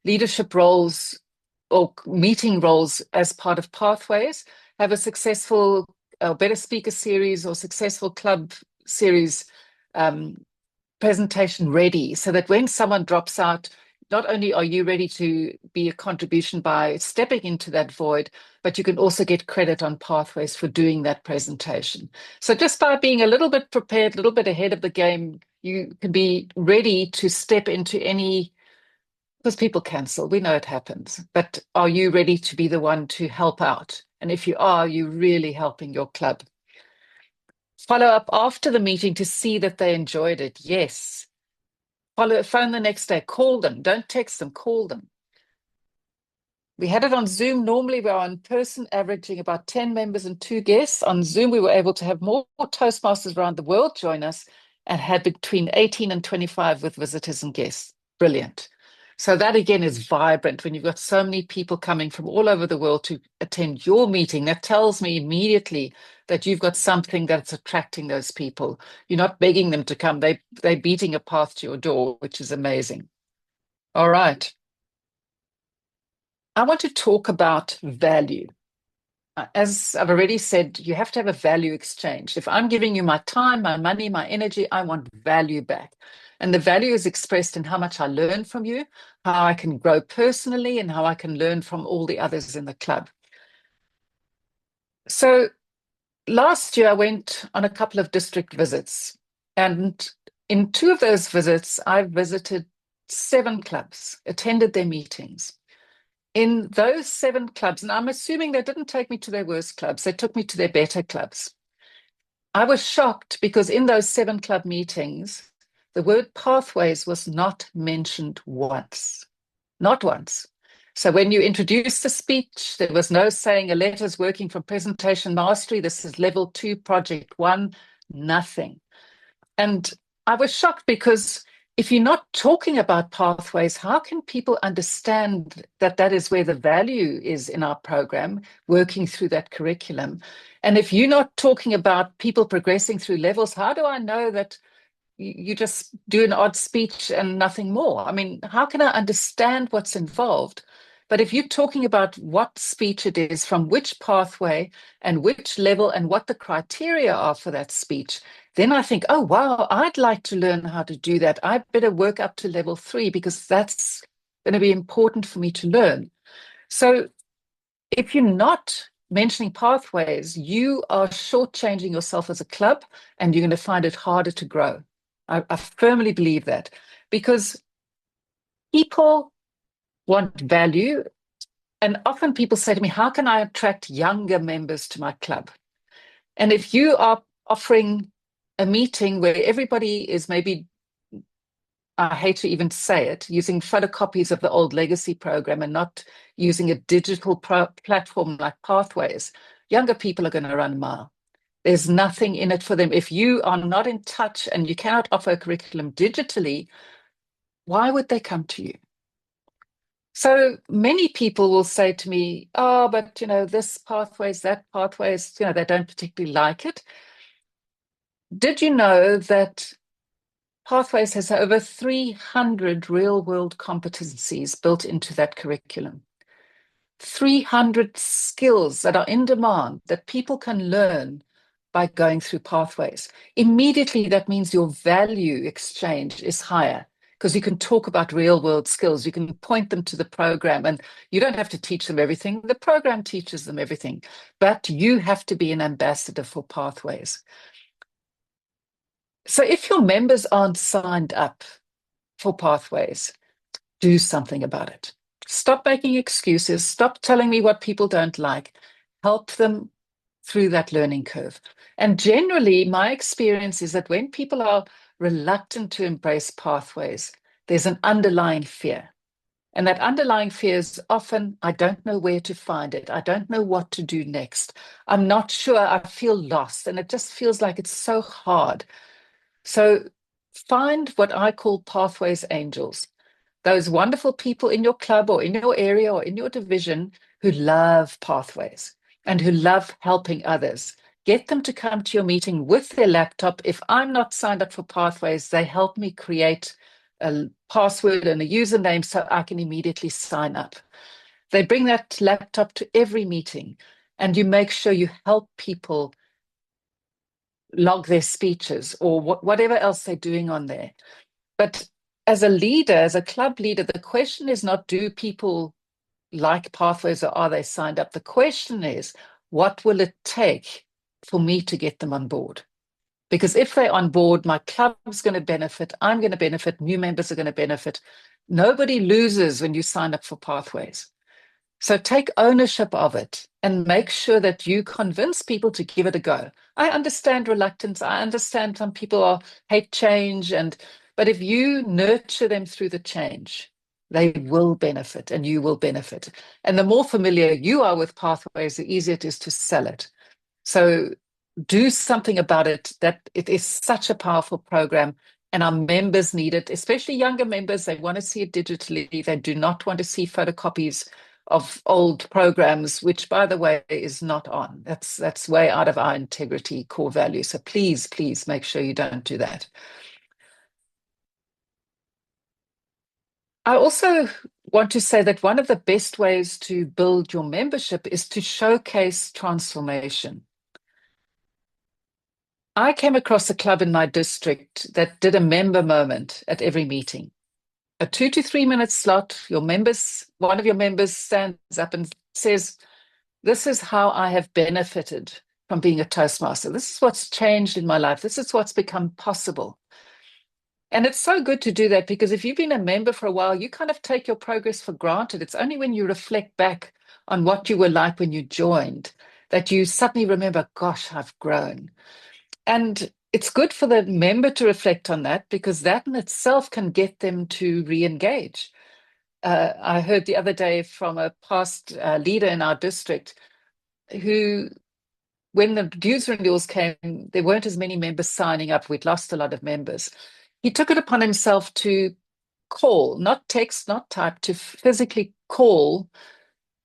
leadership roles or meeting roles as part of Pathways, have a successful Better Speaker series or successful club series presentation ready, so that when someone drops out, not only are you ready to be a contribution by stepping into that void, but you can also get credit on Pathways for doing that presentation. So just by being a little bit prepared, a little bit ahead of the game, you can be ready to step into any, because people cancel, we know it happens, but are you ready to be the one to help out? And if you are, you're really helping your club. Follow up after the meeting to see that they enjoyed it. Yes. Phone the next day, call them, don't text them, call them. We had it on Zoom. Normally we're on person, averaging about 10 members and 2 guests. On Zoom, we were able to have more Toastmasters around the world join us, and had between 18 and 25 with visitors and guests. Brilliant. So that again is vibrant when you've got so many people coming from all over the world to attend your meeting. That tells me immediately that you've got something that's attracting those people. You're not begging them to come. They're beating a path to your door, which is amazing. All right. I want to talk about value. As I've already said, you have to have a value exchange. If I'm giving you my time, my money, my energy, I want value back. And the value is expressed in how much I learn from you, how I can grow personally, and how I can learn from all the others in the club. So last year, I went on a couple of district visits. And in 2 of those visits, I visited 7 clubs, attended their meetings. In those 7 clubs, and I'm assuming they didn't take me to their worst clubs, they took me to their better clubs. I was shocked because in those 7 club meetings, the word Pathways was not mentioned once. Not once. So when you introduced the speech, there was no saying Aletta's working from presentation mastery. This is level 2, project 1, nothing. And I was shocked because if you're not talking about Pathways, how can people understand that that is where the value is in our program, working through that curriculum? And if you're not talking about people progressing through levels, how do I know that you just do an odd speech and nothing more? I mean, how can I understand what's involved? But if you're talking about what speech it is, from which pathway and which level, and what the criteria are for that speech, then I think, oh, wow, I'd like to learn how to do that. I better work up to level 3 because that's going to be important for me to learn. So if you're not mentioning Pathways, you are shortchanging yourself as a club, and you're going to find it harder to grow. I firmly believe that, because people want value. And often people say to me, how can I attract younger members to my club? And if you are offering a meeting where everybody is maybe, I hate to even say it, using photocopies of the old legacy program and not using a digital platform like Pathways, younger people are going to run a mile. There's nothing in it for them. If you are not in touch and you cannot offer a curriculum digitally, why would they come to you? So many people will say to me, oh, but, this pathways, that pathways, they don't particularly like it. Did you know that Pathways has over 300 real-world competencies built into that curriculum? 300 skills that are in demand that people can learn by going through Pathways. Immediately, that means your value exchange is higher because you can talk about real-world skills. You can point them to the program, and you don't have to teach them everything. The program teaches them everything, but you have to be an ambassador for Pathways. So if your members aren't signed up for Pathways, do something about it. Stop making excuses. Stop telling me what people don't like. Help them through that learning curve. And generally, my experience is that when people are reluctant to embrace Pathways, there's an underlying fear. And that underlying fear is often, I don't know where to find it. I don't know what to do next. I'm not sure. I feel lost. And it just feels like it's so hard. So find what I call Pathways angels, those wonderful people in your club or in your area or in your division who love Pathways and who love helping others. Get them to come to your meeting with their laptop. If I'm not signed up for Pathways, they help me create a password and a username so I can immediately sign up. They bring that laptop to every meeting, and you make sure you help people log their speeches or whatever else they're doing on there. But as a leader, as a club leader, the question is not, do people like Pathways or are they signed up? The question is, what will it take for me to get them on board? Because if they're on board, my club's going to benefit, I'm going to benefit, new members are going to benefit. Nobody loses when you sign up for Pathways. So take ownership of it and make sure that you convince people to give it a go. I understand reluctance. I understand some people hate change, but if you nurture them through the change, they will benefit and you will benefit. And the more familiar you are with Pathways, the easier it is to sell it. So do something about it. That it is such a powerful program, and our members need it, especially younger members. They want to see it digitally. They do not want to see photocopies of old programs, which, by the way, is not on. That's way out of our integrity core value. So please, please make sure you don't do that. I also want to say that one of the best ways to build your membership is to showcase transformation. I came across a club in my district that did a member moment at every meeting. A 2 to 3 minute slot, one of your members stands up and says, this is how I have benefited from being a Toastmaster. This is what's changed in my life. This is what's become possible. And it's so good to do that, because if you've been a member for a while, you kind of take your progress for granted. It's only when you reflect back on what you were like when you joined that you suddenly remember, gosh, I've grown. And it's good for the member to reflect on that, because that in itself can get them to re-engage. I heard the other day from a past leader in our district who, when the dues renewals came, there weren't as many members signing up. We'd lost a lot of members. He took it upon himself to call, not text, not type, to physically call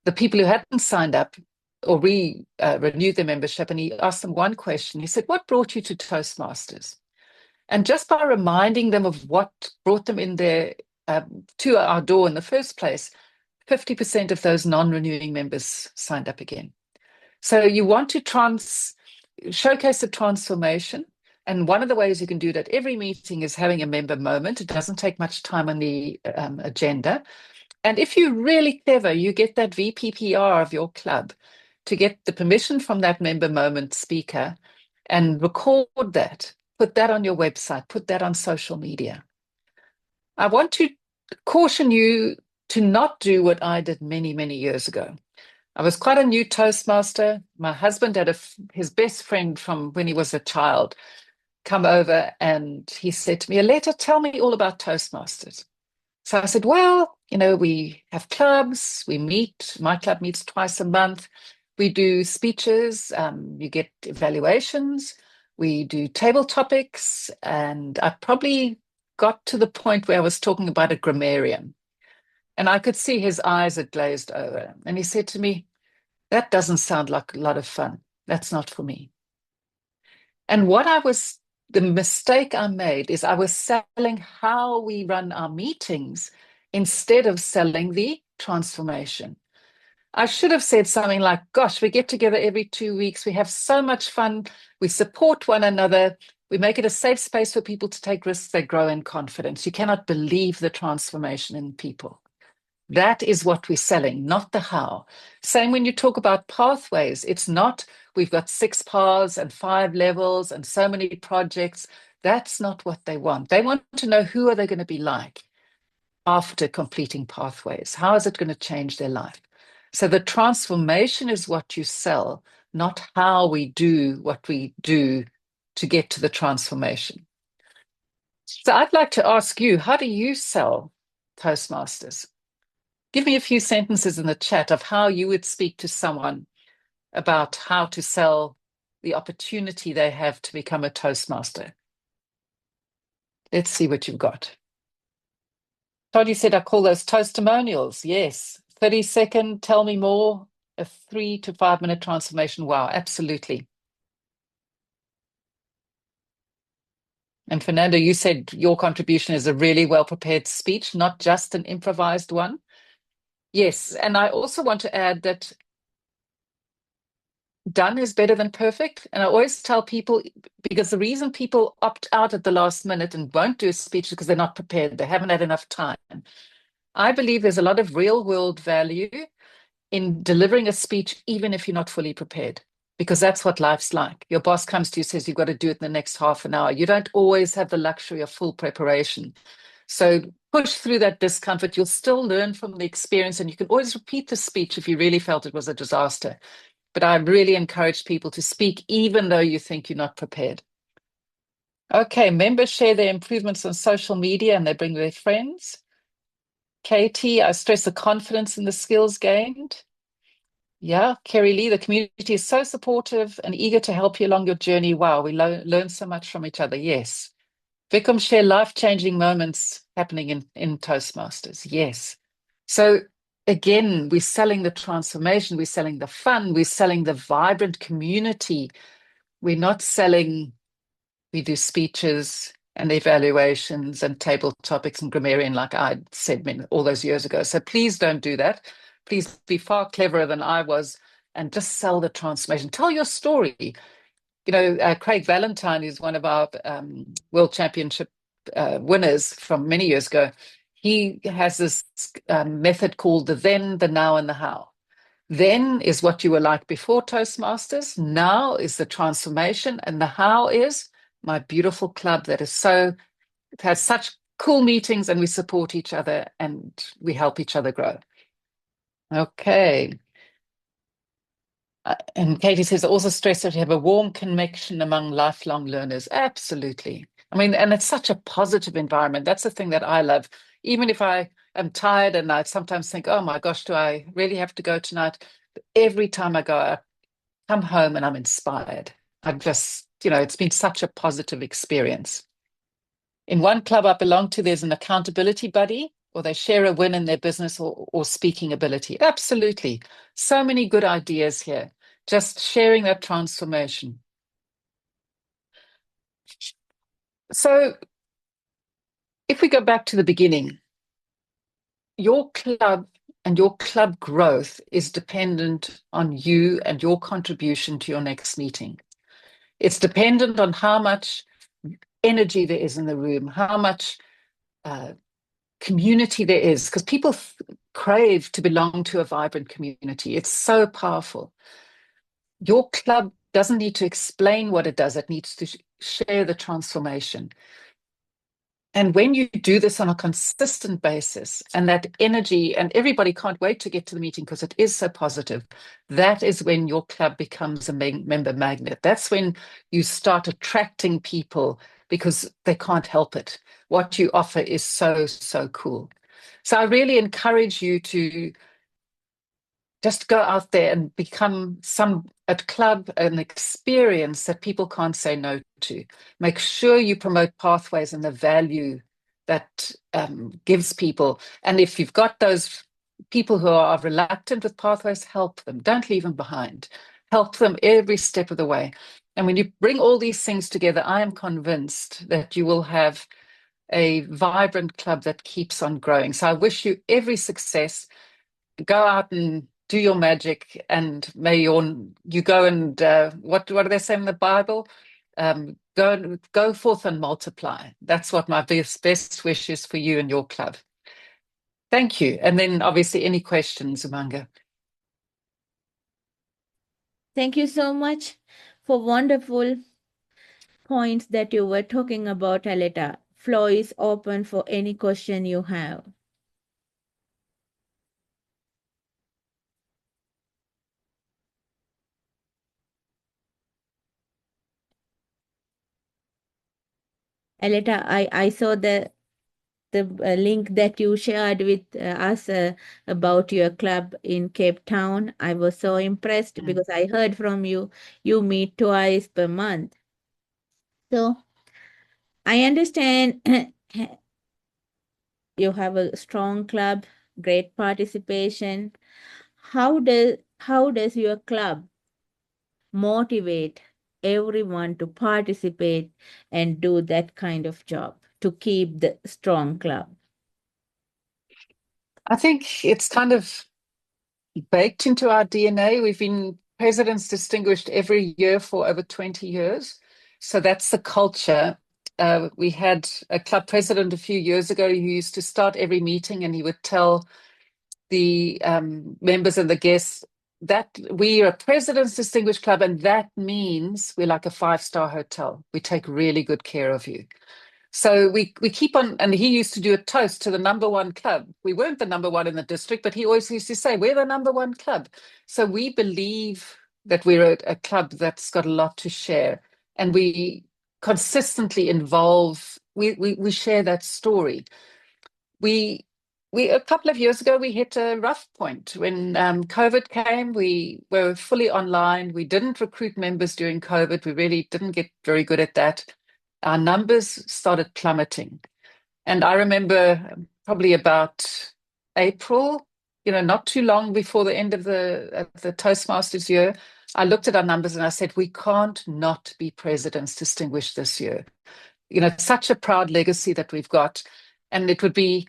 the people who hadn't signed up or renewed their membership. And he asked them one question. He said, what brought you to Toastmasters? And just by reminding them of what brought them in there to our door in the first place, 50% of those non-renewing members signed up again. So you want to showcase the transformation. And one of the ways you can do that every meeting is having a member moment. It doesn't take much time on the agenda. And if you're really clever, you get that VPPR of your club to get the permission from that member moment speaker and record that. Put that on your website, put that on social media. I want to caution you to not do what I did many, many years ago. I was quite a new Toastmaster. My husband had his best friend from when he was a child come over, and he said to me, Aletta, tell me all about Toastmasters. So I said, well, we have clubs, we meet, my club meets twice a month. We do speeches, you get evaluations, we do table topics, and I probably got to the point where I was talking about a grammarian. And I could see his eyes had glazed over. And he said to me, that doesn't sound like a lot of fun. That's not for me. And the mistake I made is I was selling how we run our meetings instead of selling the transformation. I should have said something like, gosh, we get together every 2 weeks. We have so much fun. We support one another. We make it a safe space for people to take risks. They grow in confidence. You cannot believe the transformation in people. That is what we're selling, not the how. Same when you talk about pathways. It's not, we've got 6 paths and 5 levels and so many projects. That's not what they want. They want to know, who are they going to be like after completing pathways? How is it going to change their life? So the transformation is what you sell, not how we do what we do to get to the transformation. So I'd like to ask you, how do you sell Toastmasters? Give me a few sentences in the chat of how you would speak to someone about how to sell the opportunity they have to become a Toastmaster. Let's see what you've got. Todd, you said I call those testimonials. Yes. 30-second, tell me more, a 3 to 5 minute transformation. Wow, absolutely. And Fernando, you said your contribution is a really well-prepared speech, not just an improvised one. Yes, and I also want to add that done is better than perfect. And I always tell people, because the reason people opt out at the last minute and won't do a speech is because they're not prepared. They haven't had enough time. I believe there's a lot of real world value in delivering a speech, even if you're not fully prepared, because that's what life's like. Your boss comes to you, says you've got to do it in the next half an hour. You don't always have the luxury of full preparation. So push through that discomfort. You'll still learn from the experience, and you can always repeat the speech if you really felt it was a disaster. But I really encourage people to speak even though you think you're not prepared. Okay, members share their improvements on social media and they bring their friends. Katie, I stress the confidence in the skills gained. Yeah, Kerry Lee, the community is so supportive and eager to help you along your journey. Wow, we learn so much from each other. Yes. Wikum, share life-changing moments happening in Toastmasters. Yes. So again, we're selling the transformation, we're selling the fun, we're selling the vibrant community. We're not selling, we do speeches and evaluations and table topics and grammarian like I said all those years ago. So please don't do that. Please be far cleverer than I was and just sell the transformation. Tell your story. You know, Craig Valentine is one of our World Championship winners from many years ago. He has this method called the then, the now, and the how. Then is what you were like before Toastmasters. Now is the transformation. And the how is my beautiful club that is it has such cool meetings, and we support each other and we help each other grow. Okay. And Katie says, also stress that you have a warm connection among lifelong learners. Absolutely. I mean, and it's such a positive environment. That's the thing that I love. Even if I am tired and I sometimes think, oh my gosh, do I really have to go tonight? But every time I go, I come home and I'm inspired. I've just, it's been such a positive experience. In one club I belong to, there's an accountability buddy, or they share a win in their business or speaking ability. Absolutely. So many good ideas here. Just sharing that transformation. So if we go back to the beginning, your club and your club growth is dependent on you and your contribution to your next meeting. It's dependent on how much energy there is in the room, how much community there is, because people crave to belong to a vibrant community. It's so powerful. Your club doesn't need to explain what it does. It needs to share the transformation. And when you do this on a consistent basis, and that energy, and everybody can't wait to get to the meeting because it is so positive, that is when your club becomes a member magnet. That's when you start attracting people because they can't help it. What you offer is so, so cool. So I really encourage you to just go out there and become a club, an experience that people can't say no to. Make sure you promote pathways and the value that gives people. And if you've got those people who are reluctant with pathways, help them. Don't leave them behind. Help them every step of the way. And when you bring all these things together, I am convinced that you will have a vibrant club that keeps on growing. So I wish you every success. Go out and do your magic, and may you go and what do they say in the Bible? Go forth and multiply. That's what my best wish is for you and your club. Thank you. And then obviously any questions, Umanga? Thank you so much for wonderful points that you were talking about, Aletta. Floor is open for any question you have. Aletta, I saw the link that you shared with us about your club in Cape Town. I was so impressed because I heard from you, you meet twice per month. So I understand you have a strong club, great participation. How does your club motivate everyone to participate and do that kind of job to keep the strong club? I think it's kind of baked into our DNA. We've been Presidents Distinguished every year for over 20 years. So that's the culture. We had a club president a few years ago who used to start every meeting and he would tell the members and the guests that we are a President's Distinguished Club, and that means we're like a 5-star hotel. We take really good care of you. So we keep on, and he used to do a toast to the number one club. We weren't the number one in the district, but he always used to say, we're the number one club. So we believe that we're a club that's got a lot to share, and we consistently involve, we share that story. We a couple of years ago, we hit a rough point when COVID came. We were fully online. We didn't recruit members during COVID. We really didn't get very good at that. Our numbers started plummeting. And I remember probably about April, not too long before the end of the Toastmasters year, I looked at our numbers and I said, we can't not be Presidents Distinguished this year. It's such a proud legacy that we've got. And it would be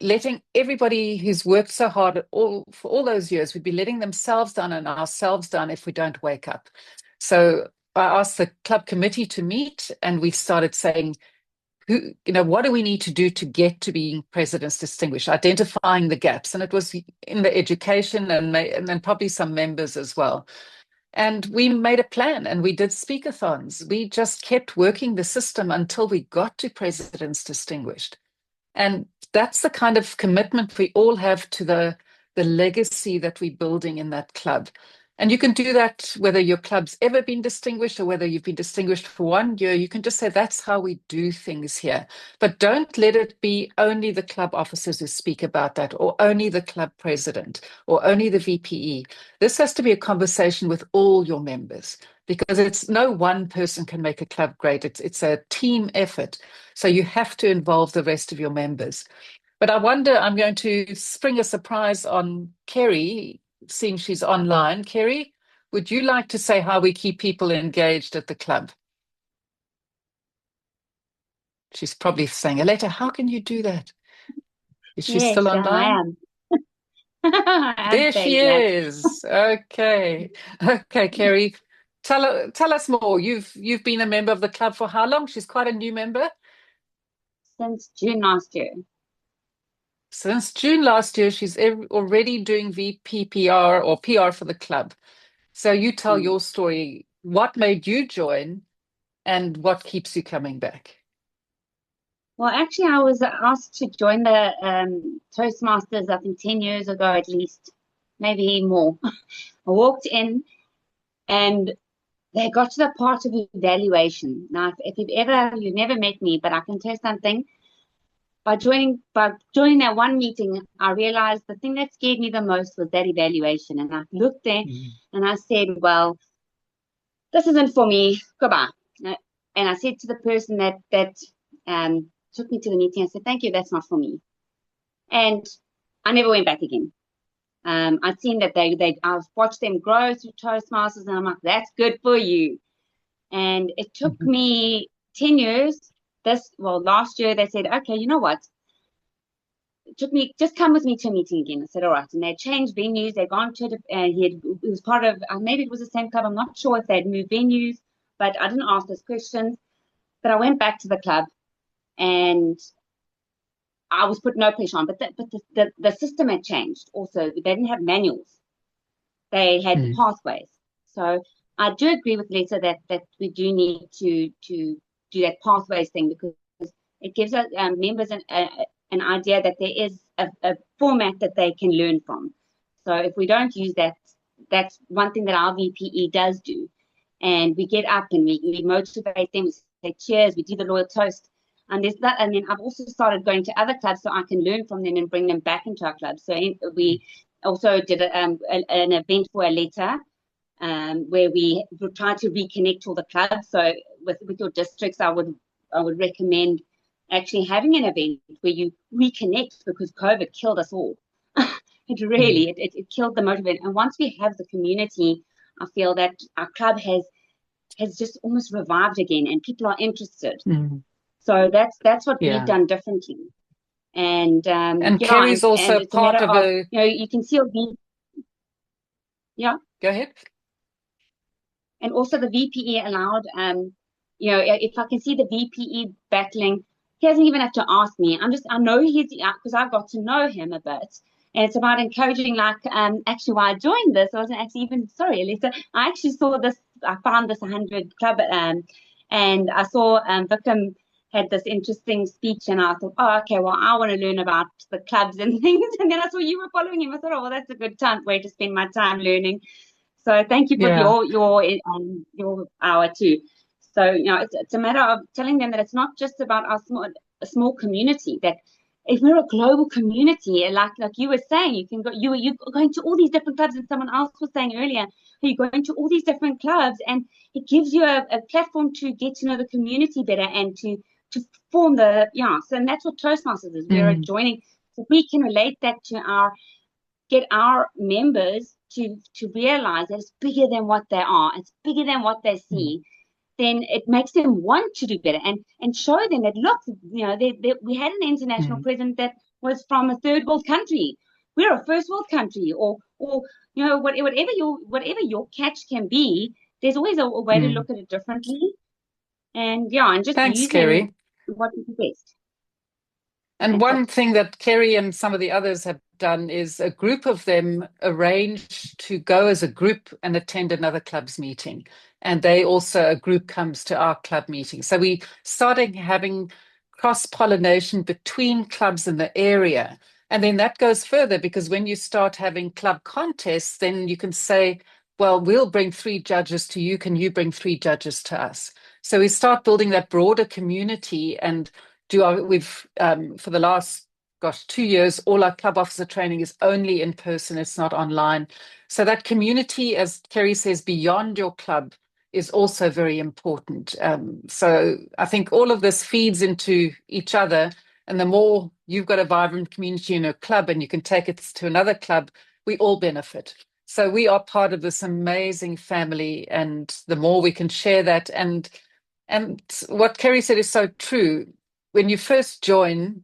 letting everybody who's worked so hard for all those years, we'd be letting themselves down and ourselves down if we don't wake up. So I asked the club committee to meet, and we started saying, what do we need to do to get to being Presidents Distinguished, identifying the gaps. And it was in the education and then probably some members as well. And we made a plan and we did speakathons. We just kept working the system until we got to Presidents Distinguished. And that's the kind of commitment we all have to the legacy that we're building in that club. And you can do that whether your club's ever been distinguished or whether you've been distinguished for 1 year. You can just say, that's how we do things here. But don't let it be only the club officers who speak about that, or only the club president, or only the VPE. This has to be a conversation with all your members, because it's no one person can make a club great. It's a team effort. So you have to involve the rest of your members. But I wonder, I'm going to spring a surprise on Kerry, seeing she's online. Kerry, would you like to say how we keep people engaged at the club? She's probably saying, Aletta, how can you do that? Is she still online? I am. There she is. Okay. Okay, Kerry. Tell us more. You've been a member of the club for how long? She's quite a new member. Since June last year. Since June last year, she's already doing VPPR or PR for the club. So you tell your story. What made you join and what keeps you coming back? Well, actually, I was asked to join the Toastmasters, I think 10 years ago at least, maybe more. I walked in and they got to the part of evaluation. Now, if you've never met me, but I can tell you something. By joining that one meeting, I realized the thing that scared me the most was that evaluation. And I looked there and I said, well, this isn't for me. Goodbye. And I said to the person that took me to the meeting. I said, thank you, that's not for me. And I never went back again. I'd seen that I've watched them grow through Toastmasters, and I'm like, that's good for you. And it took me 10 years. Last year they said, okay, you know what? It took me, just come with me to a meeting again. I said, all right. And they changed venues. They'd gone to, it was part of, maybe it was the same club. I'm not sure if they'd moved venues, but I didn't ask those questions. But I went back to the club, and I was put no pressure on. But the system had changed also. They didn't have manuals. They had pathways. So I do agree with Lisa that we do need to do that pathways thing, because it gives us members an idea that there is a format that they can learn from. So if we don't use that, that's one thing that our VPE does do. And we get up and we motivate them, we say cheers, we do the loyal toast. And there's that. And then I've also started going to other clubs so I can learn from them and bring them back into our club. So we also did an event for Aletta, where we try to reconnect all the clubs. So with your districts, I would recommend actually having an event where you reconnect, because COVID killed us all. It really, it killed the motivation. And once we have the community, I feel that our club has just almost revived again, and people are interested. So that's what we've done differently. And Kerry's also and it's part a of matter a. you can see Go ahead. And also the VPE allowed, if I can see the VPE battling, he doesn't even have to ask me. I know he's, because I got to know him a bit. And it's about encouraging, actually, why I joined this, I wasn't actually even, sorry, Aletta, I actually saw this, I found this 100 club, and I saw Wikum had this interesting speech, and I thought, oh, okay, well, I want to learn about the clubs and things. And then I saw you were following him. I thought, oh, well, that's a good way to spend my time learning. So thank you for your hour too. So it's a matter of telling them that it's not just about a small community. That if we're a global community, like you were saying, you can go. You're going to all these different clubs, and someone else was saying earlier, you're going to all these different clubs, and it gives you a platform to get to know the community better and to form So and that's what Toastmasters is. We're joining. So we can relate that to get our members to realize that it's bigger than what they are, it's bigger than what they see, then it makes them want to do better and show them that, look, we had an international president that was from a third world country. We're a first world country, or whatever your catch can be, there's always a way to look at it differently. And just Thanks, using Kerry. what is best. And one thing that Kerry and some of the others have done is a group of them arrange to go as a group and attend another club's meeting. And a group comes to our club meeting. So we started having cross-pollination between clubs in the area. And then that goes further, because when you start having club contests, then you can say, well, we'll bring 3 judges to you. Can you bring 3 judges to us? So we start building that broader community, and we've for the last 2 years, all our club officer training is only in person, it's not online. So that community, as Kerry says, beyond your club is also very important. So I think all of this feeds into each other, and the more you've got a vibrant community in a club and you can take it to another club, we all benefit. So we are part of this amazing family, and the more we can share that, and what Kerry said is so true. When you first join,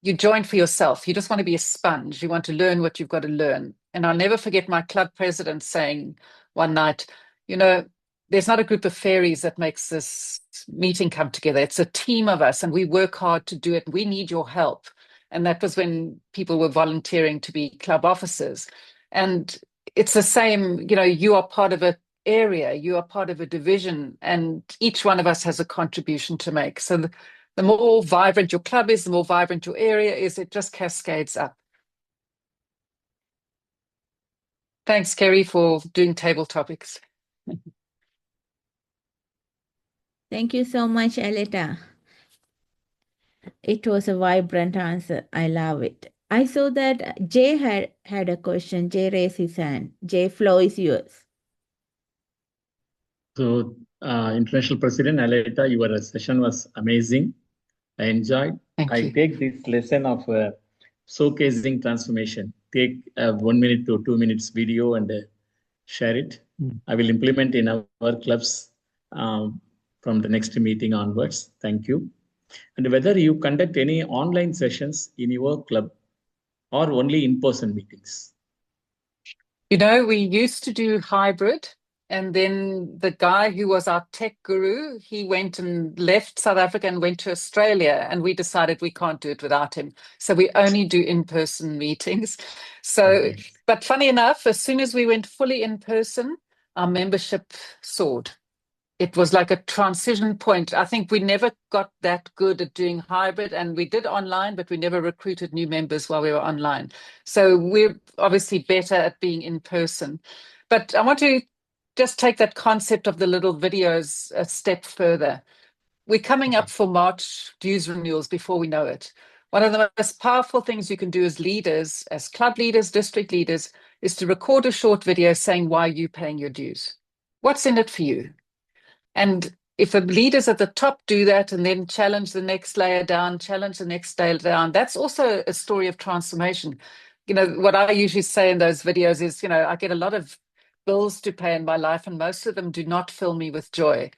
you join for yourself. You just want to be a sponge. You want to learn what you've got to learn. And I'll never forget my club president saying one night, there's not a group of fairies that makes this meeting come together. It's a team of us, and we work hard to do it. We need your help. And that was when people were volunteering to be club officers. And it's the same, you are part of an area, you are part of a division, and each one of us has a contribution to make. So the more vibrant your club is, the more vibrant your area is, it just cascades up. Thanks, Kerry, for doing table topics. Thank you so much, Aletta. It was a vibrant answer. I love it. I saw that Jay had a question. Jay raised his hand. Jay, floor is yours. So, International President Aletta, your session was amazing. I enjoyed. Thank I you. take this lesson of showcasing transformation. Take a 1 minute to 2 minutes video and share it. I will implement in our clubs from the next meeting onwards. Thank you. And whether you conduct any online sessions in your club or only in-person meetings. You know, we used to do hybrid, and then the guy who was our tech guru, he went and left South Africa and went to Australia, and we decided we can't do it without him. So we only do in-person meetings. So, Okay. but funny enough, as soon as we went fully in person, our membership soared. It was like a transition point. I think we never got that good at doing hybrid, and we did online, but we never recruited new members while we were online. So we're obviously better at being in person. But I want to just take that concept of the little videos a step further. We're coming up for March dues renewals before we know it. One of the most powerful things you can do as leaders, as club leaders, district leaders, is to record a short video saying why you're paying your dues. What's in it for you? And if the leaders at the top do that and then challenge the next layer down, challenge the next layer down, that's also a story of transformation. You know, what I usually say in those videos is, you know, I get a lot of bills to pay in my life, and most of them do not fill me with joy.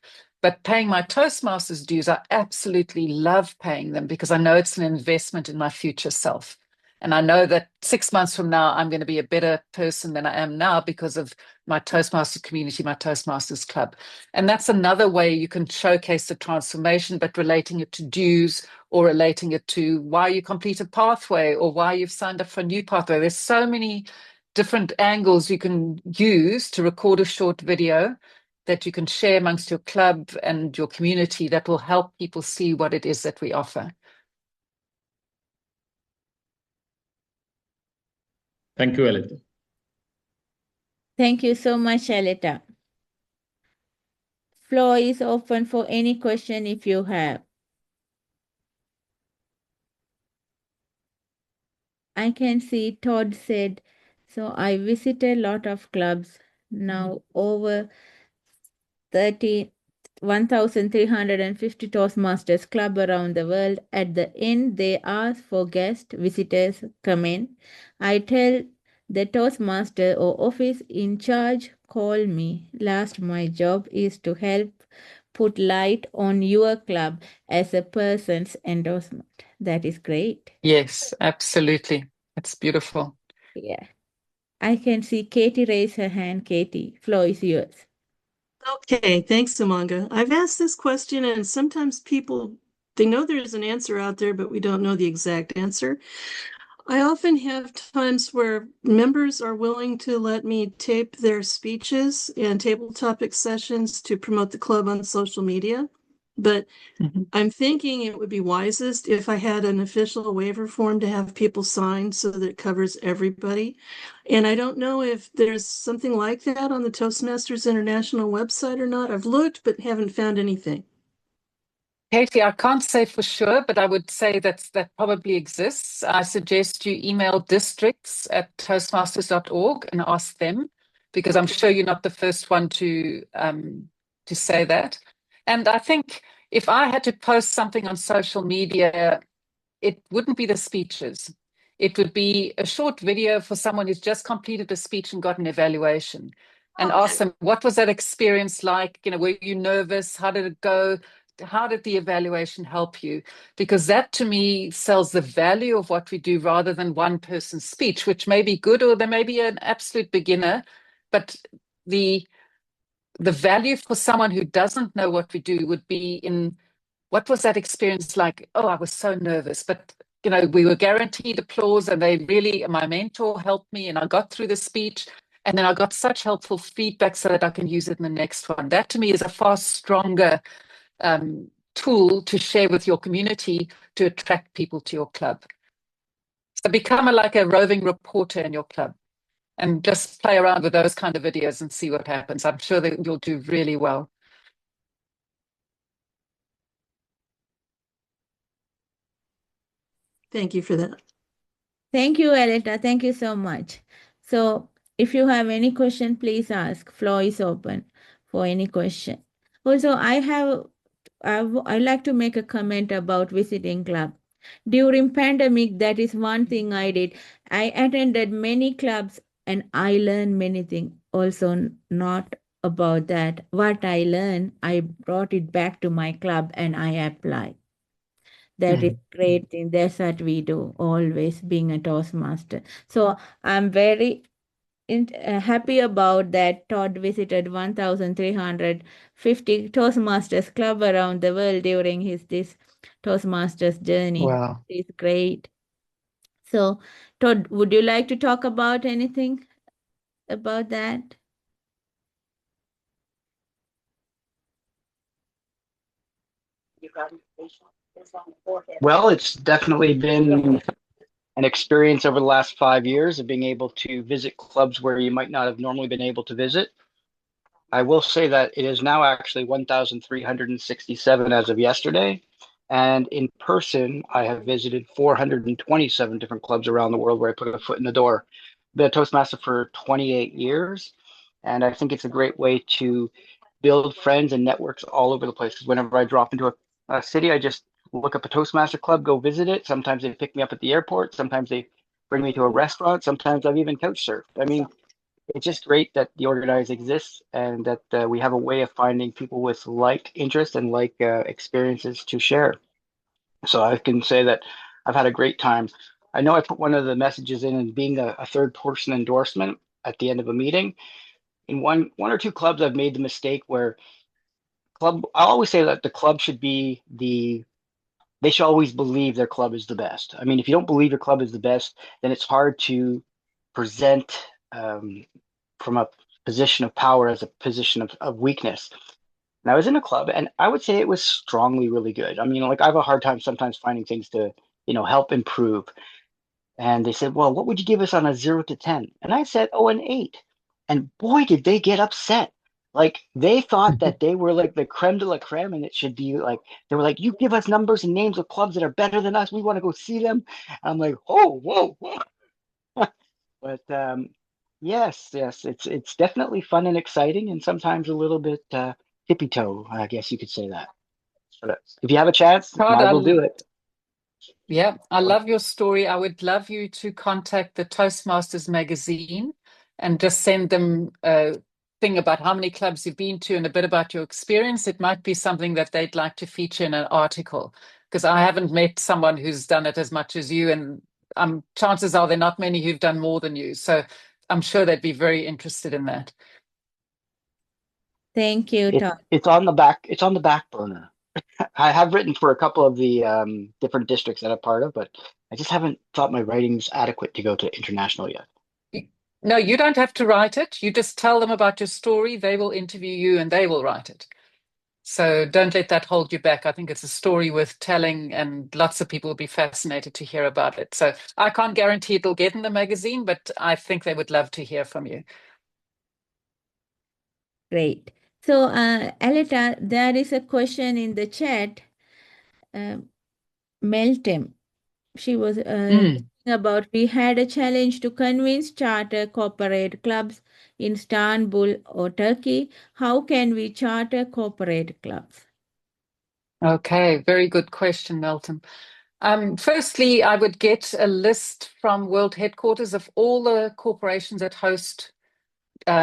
But paying my Toastmasters dues, I absolutely love paying them because I know it's an investment in my future self. And I know that 6 months from now, I'm going to be a better person than I am now because of my Toastmasters community, my Toastmasters club. And that's another way you can showcase the transformation, but relating it to dues or relating it to why you complete a pathway or why you've signed up for a new pathway. There's so many different angles you can use to record a short video that you can share amongst your club and your community that will help people see what it is that we offer. Thank you, Aletta. Thank you so much, Aletta. Floor is open for any question if you have. I can see Todd said, so I visited a lot of clubs, now over 1,350 Toastmasters club around the world. At the end, they ask for guest visitors come in. I tell the Toastmaster or office in charge, call me. Last, my job is to help put light on your club as a person's endorsement. That is great. Yes, absolutely. It's beautiful. Yeah. I can see Katie raise her hand. Katie, floor is yours. Okay, thanks, Umanga. I've asked this question, and sometimes people, they know there's an answer out there, but we don't know the exact answer. I often have times where members are willing to let me tape their speeches and table topic sessions to promote the club on social media. But I'm thinking it would be wisest if I had an official waiver form to have people sign so that it covers everybody. And I don't know if there's something like that on the Toastmasters International website or not. I've looked, but haven't found anything. Katie, I can't say for sure, but I would say that probably exists. I suggest you email districts@toastmasters.org and ask them, because I'm sure you're not the first one to say that. And I think if I had to post something on social media, it wouldn't be the speeches. It would be a short video for someone who's just completed a speech and got an evaluation, and ask them, what was that experience like? You know, were you nervous? How did it go? How did the evaluation help you? Because that to me sells the value of what we do rather than one person's speech, which may be good or they may be an absolute beginner, but the value for someone who doesn't know what we do would be in what was that experience like? Oh, I was so nervous, but you know, we were guaranteed applause, and my mentor helped me, and I got through the speech, and then I got such helpful feedback so that I can use it in the next one. That to me is a far stronger tool to share with your community to attract people to your club. So become like a roving reporter in your club and just play around with those kind of videos and see what happens. I'm sure that you'll do really well. Thank you for that. Thank you, Aletta. Thank you so much. So if you have any question, please ask. Floor is open for any question. Also, I have I like to make a comment about visiting club. During pandemic, that is one thing I did. I attended many clubs and I learned many things. Also, not about that. What I learned, I brought it back to my club and I apply. That is great thing. That's what we do always being a Toastmaster. So I'm very happy about that. Todd visited 1,350 Toastmasters club around the world during this Toastmasters journey. Wow. It's great. So, Todd, would you like to talk about anything about that? Well, it's definitely been an experience over the last 5 years of being able to visit clubs where you might not have normally been able to visit. I will say that it is now actually 1,367 as of yesterday. And in person, I have visited 427 different clubs around the world where I put a foot in the door. Been a Toastmaster for 28 years. And I think it's a great way to build friends and networks all over the place. Because whenever I drop into a city, I just look up a Toastmaster club, go visit it. Sometimes they pick me up at the airport. Sometimes they bring me to a restaurant. Sometimes I've even couch surfed. I mean, it's just great that the organized exists and that we have a way of finding people with like interests and like experiences to share. So I can say that I've had a great time. I know I put one of the messages in and being a third person endorsement at the end of a meeting. In one or two clubs, I've made the mistake where I always say that the club should be they should always believe their club is the best. I mean, if you don't believe your club is the best, then it's hard to present from a position of power as a position of weakness. And I was in a club and I would say it was strongly really good. I mean, like I have a hard time sometimes finding things to, help improve. And they said, well, what would you give us on a 0 to 10? And I said, oh, an 8. And boy, did they get upset. Like they thought that they were like the creme de la creme, and it should be like they were like, you give us numbers and names of clubs that are better than us. We want to go see them. I'm like, oh, whoa, whoa. But yes, it's definitely fun and exciting, and sometimes a little bit tippy toe, I guess you could say that. But if you have a chance, Todd, might as well do it. yeah, I love your story. I would love you to contact the Toastmasters magazine and just send them a thing about how many clubs you've been to and a bit about your experience. It might be something that they'd like to feature in an article, because I haven't met someone who's done it as much as you, and chances are there are not many who've done more than you. So I'm sure they'd be very interested in that. Thank you, Todd. It's on the back burner. I have written for a couple of the different districts that I'm part of, but I just haven't thought my writing's adequate to go to international yet. No, you don't have to write it. You just tell them about your story. They will interview you and they will write it. So don't let that hold you back. I think it's a story worth telling, and lots of people will be fascinated to hear about it. So I can't guarantee it'll get in the magazine, but I think they would love to hear from you. Great. So, Aletta, there is a question in the chat. Meltem, she was about we had a challenge to convince charter corporate clubs in Istanbul or Turkey. How can we charter corporate clubs? Okay, very good question, Melton. Firstly, I would get a list from World Headquarters of all the corporations that host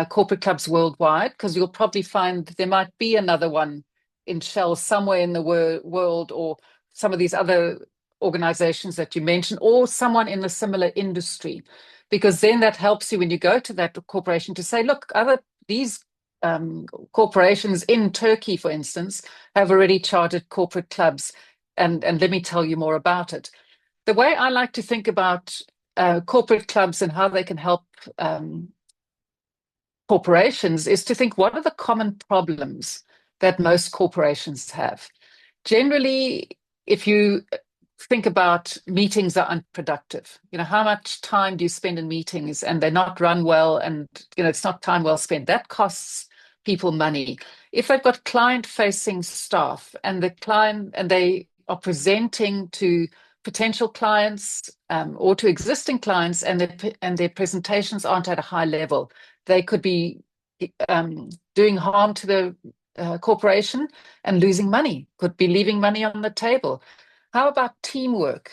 corporate clubs worldwide, because you'll probably find there might be another one in Shell somewhere in the world, or some of these other organizations that you mentioned, or someone in a similar industry, because then that helps you when you go to that corporation to say, look, these corporations in Turkey, for instance, have already chartered corporate clubs, and let me tell you more about it. The way I like to think about corporate clubs and how they can help corporations is to think, what are the common problems that most corporations have? Generally, if you think about meetings are unproductive, how much time do you spend in meetings and they're not run well, and it's not time well spent. That costs people money. If they've got client-facing staff and they are presenting to potential clients or to existing clients, and their presentations aren't at a high level, they could be doing harm to the corporation and losing money, could be leaving money on the table. How about teamwork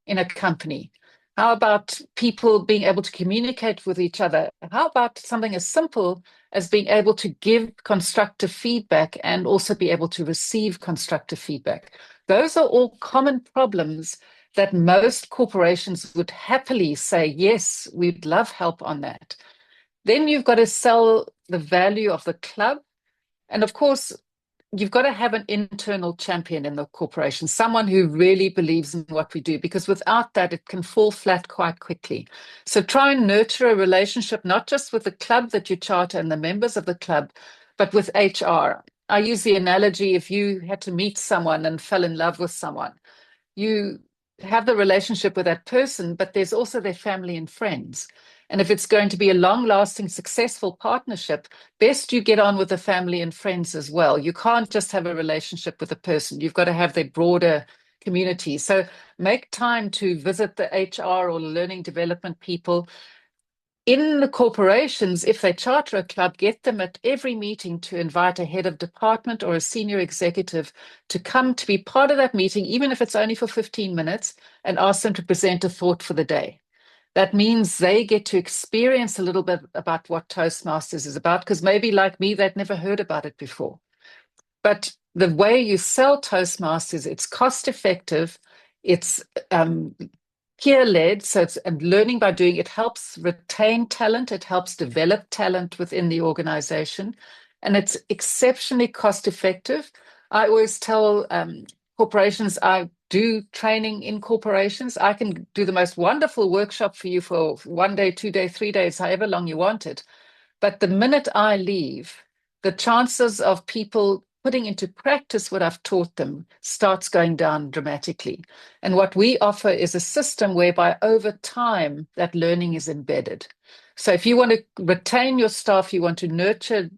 in a company? How about people being able to communicate with each other? How about something as simple as being able to give constructive feedback and also be able to receive constructive feedback? Those are all common problems that most corporations would happily say, yes, we'd love help on that. Then you've got to sell the value of the club. And of course, you've got to have an internal champion in the corporation, someone who really believes in what we do, because without that, it can fall flat quite quickly. So try and nurture a relationship, not just with the club that you charter and the members of the club, but with HR. I use the analogy, if you had to meet someone and fell in love with someone, you have the relationship with that person, but there's also their family and friends. And if it's going to be a long-lasting, successful partnership, best you get on with the family and friends as well. You can't just have a relationship with a person. You've got to have their broader community. So make time to visit the HR or learning development people. In the corporations, if they charter a club, get them at every meeting to invite a head of department or a senior executive to come to be part of that meeting, even if it's only for 15 minutes, and ask them to present a thought for the day. That means they get to experience a little bit about what Toastmasters is about, because maybe like me, they'd never heard about it before. But the way you sell Toastmasters, it's cost effective, it's peer-led, so it's and learning by doing. It helps retain talent, it helps develop talent within the organization, and it's exceptionally cost effective. I always tell corporations, I do training in corporations. I can do the most wonderful workshop for you for 1 day, 2 days, 3 days, however long you want it. But the minute I leave, the chances of people putting into practice what I've taught them starts going down dramatically. And what we offer is a system whereby over time that learning is embedded. So if you want to retain your staff, you want to nurture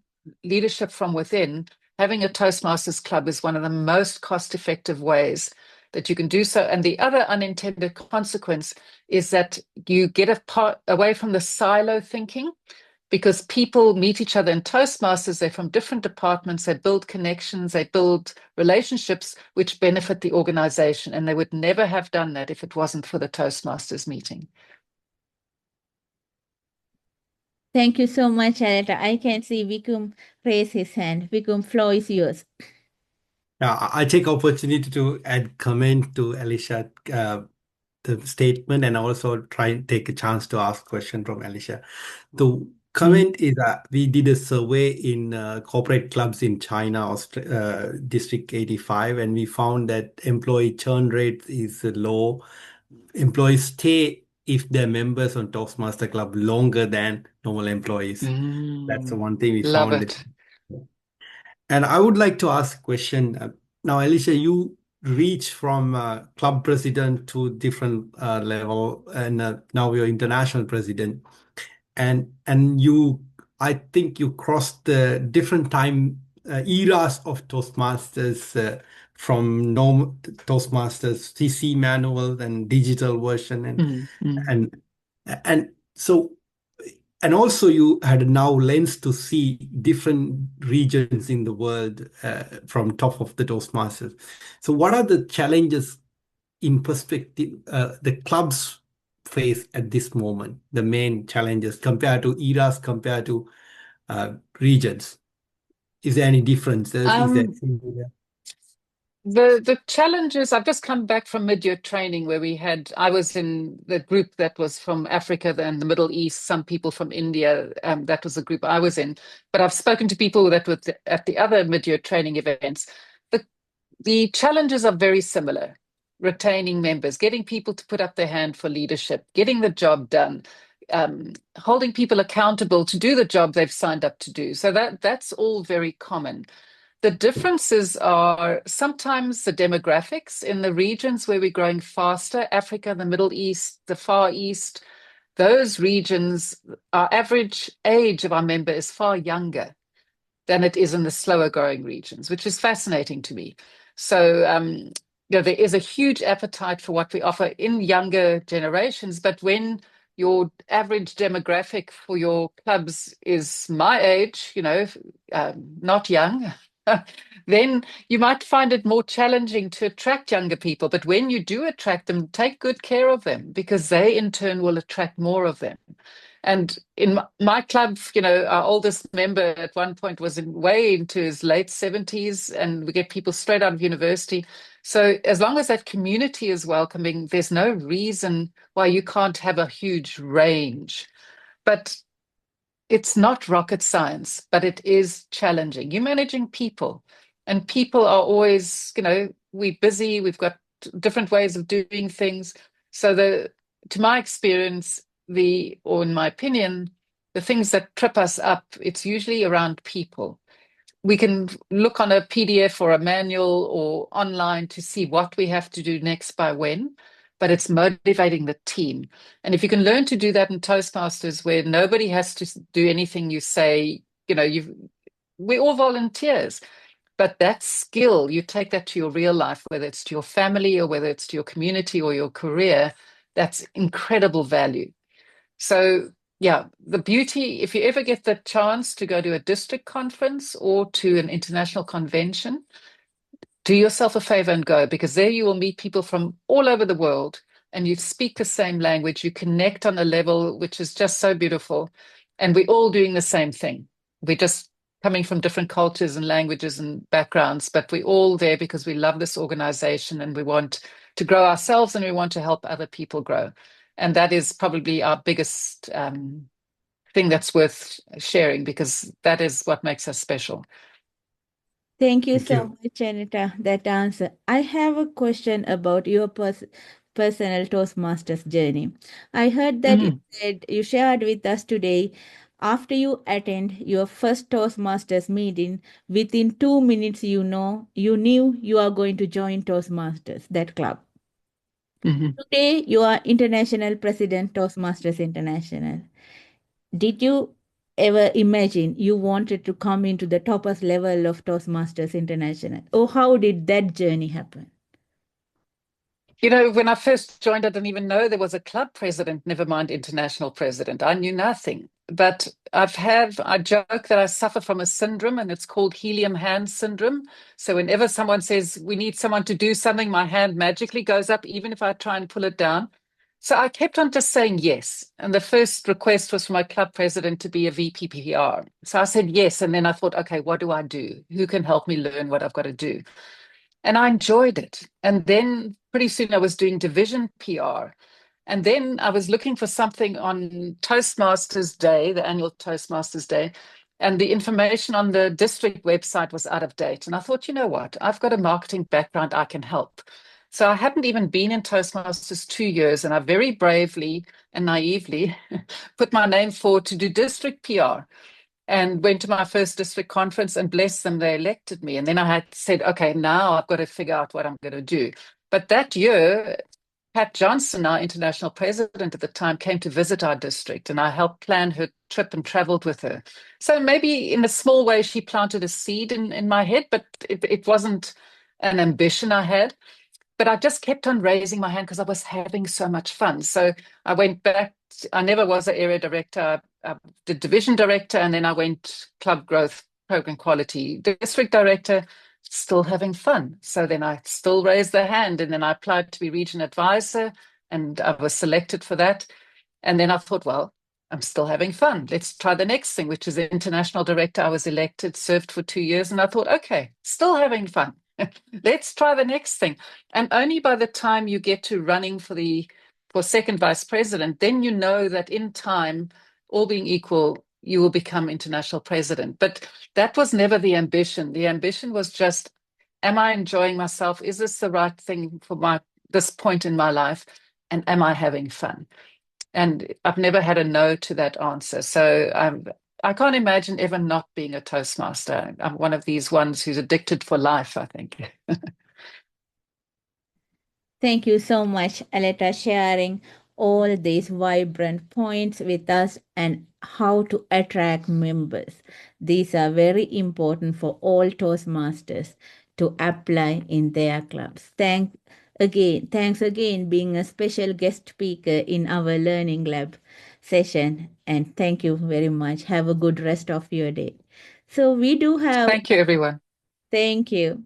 leadership from within, having a Toastmasters club is one of the most cost-effective ways that you can do so. And the other unintended consequence is that you get away from the silo thinking, because people meet each other in Toastmasters, they're from different departments, they build connections, they build relationships which benefit the organization. And they would never have done that if it wasn't for the Toastmasters meeting. Thank you so much, Aletta. I can see Wikum raise his hand. Wikum, floor is yours. I take opportunity to add comment to Alicia, the statement, and also try and take a chance to ask question from Alicia. The comment is that we did a survey in corporate clubs in China, District 85, and we found that employee churn rate is low. Employees stay if they're members on Toastmaster Club longer than normal employees. That's the one thing we Love found. it. And I would like to ask a question. Now, Alicia, you reach from club president to different level, and now you're international president. And you, I think you crossed the different time eras of Toastmasters, from normal Toastmasters CC manual and digital version, and so. And also, you had a now lens to see different regions in the world from top of the Toastmasters. So, what are the challenges in perspective the clubs face at this moment? The main challenges compared to eras, compared to regions. Is there any differences? The challenges, I've just come back from mid-year training where I was in the group that was from Africa and the Middle East, some people from India, that was the group I was in. But I've spoken to people that were at the other mid-year training events. The challenges are very similar. Retaining members, getting people to put up their hand for leadership, getting the job done, holding people accountable to do the job they've signed up to do. So that's all very common. The differences are sometimes the demographics in the regions where we're growing faster, Africa, the Middle East, the Far East, those regions, our average age of our member is far younger than it is in the slower growing regions, which is fascinating to me. So, there is a huge appetite for what we offer in younger generations, but when your average demographic for your clubs is my age, not young, then you might find it more challenging to attract younger people. But when you do attract them, take good care of them, because they in turn will attract more of them. And in my club, our oldest member at one point was way into his late 70s, and we get people straight out of university. So as long as that community is welcoming, there's no reason why you can't have a huge range. But it's not rocket science, but it is challenging. You're managing people, and people are always, we're busy, we've got different ways of doing things. So to my experience, or in my opinion, the things that trip us up, it's usually around people. We can look on a PDF or a manual or online to see what we have to do next by when, but it's motivating the team. And if you can learn to do that in Toastmasters, where nobody has to do anything you say, we're all volunteers. But that skill, you take that to your real life, whether it's to your family or whether it's to your community or your career, that's incredible value. So yeah, the beauty, if you ever get the chance to go to a district conference or to an international convention, do yourself a favor and go, because there you will meet people from all over the world, and you speak the same language, you connect on a level which is just so beautiful, and we're all doing the same thing. We're just coming from different cultures and languages and backgrounds, but we're all there because we love this organization and we want to grow ourselves and we want to help other people grow. And that is probably our biggest thing that's worth sharing, because that is what makes us special. Thank you Thank so you. much, Anita, that answer. I have a question about your personal Toastmasters journey. I heard that you shared with us today, after you attend your first Toastmasters meeting, within 2 minutes, you knew you are going to join Toastmasters, that club. Today, you are International President, Toastmasters International. Did you ever imagine you wanted to come into the toppest level of Toastmasters International? Or how did that journey happen? When I first joined, I didn't even know there was a club president, never mind international president. I knew nothing. But I joke that I suffer from a syndrome, and it's called helium hand syndrome. So whenever someone says, we need someone to do something, my hand magically goes up, even if I try and pull it down. So I kept on just saying yes. And the first request was for my club president to be a VP PR. So I said yes. And then I thought, okay, what do I do? Who can help me learn what I've got to do? And I enjoyed it. And then pretty soon I was doing division PR. And then I was looking for something on Toastmasters Day, the annual Toastmasters Day, and the information on the district website was out of date. And I thought, you know what? I've got a marketing background, I can help. So I hadn't even been in Toastmasters 2 years, and I very bravely and naively put my name forward to do district PR. And went to my first district conference, and bless them, they elected me. And then I had said, okay, now I've got to figure out what I'm going to do. But that year, Pat Johnson, our international president at the time, came to visit our district, and I helped plan her trip and traveled with her. So maybe in a small way, she planted a seed in my head, but it wasn't an ambition I had. But I just kept on raising my hand because I was having so much fun. So I went back. I never was an area director. I did division director, and then I went club growth, program quality, district director, still having fun. So then I still raised the hand, and then I applied to be region advisor, and I was selected for that. And then I thought, well, I'm still having fun. Let's try the next thing, which is international director. I was elected, served for 2 years, and I thought, okay, still having fun. Let's try the next thing. And only by the time you get to running for second vice president, then you know that in time, all being equal, you will become international president. But that was never the ambition. The ambition was just, am I enjoying myself? Is this the right thing for this point in my life? And am I having fun? And I've never had a no to that answer. So I can't imagine ever not being a Toastmaster. I'm one of these ones who's addicted for life, I think. Thank you so much, Aletta, sharing all these vibrant points with us and how to attract members. These are very important for all Toastmasters to apply in their clubs. Thanks again being a special guest speaker in our Learning Lab session. And thank you very much. Have a good rest of your day. So we do have... Thank you, everyone. Thank you.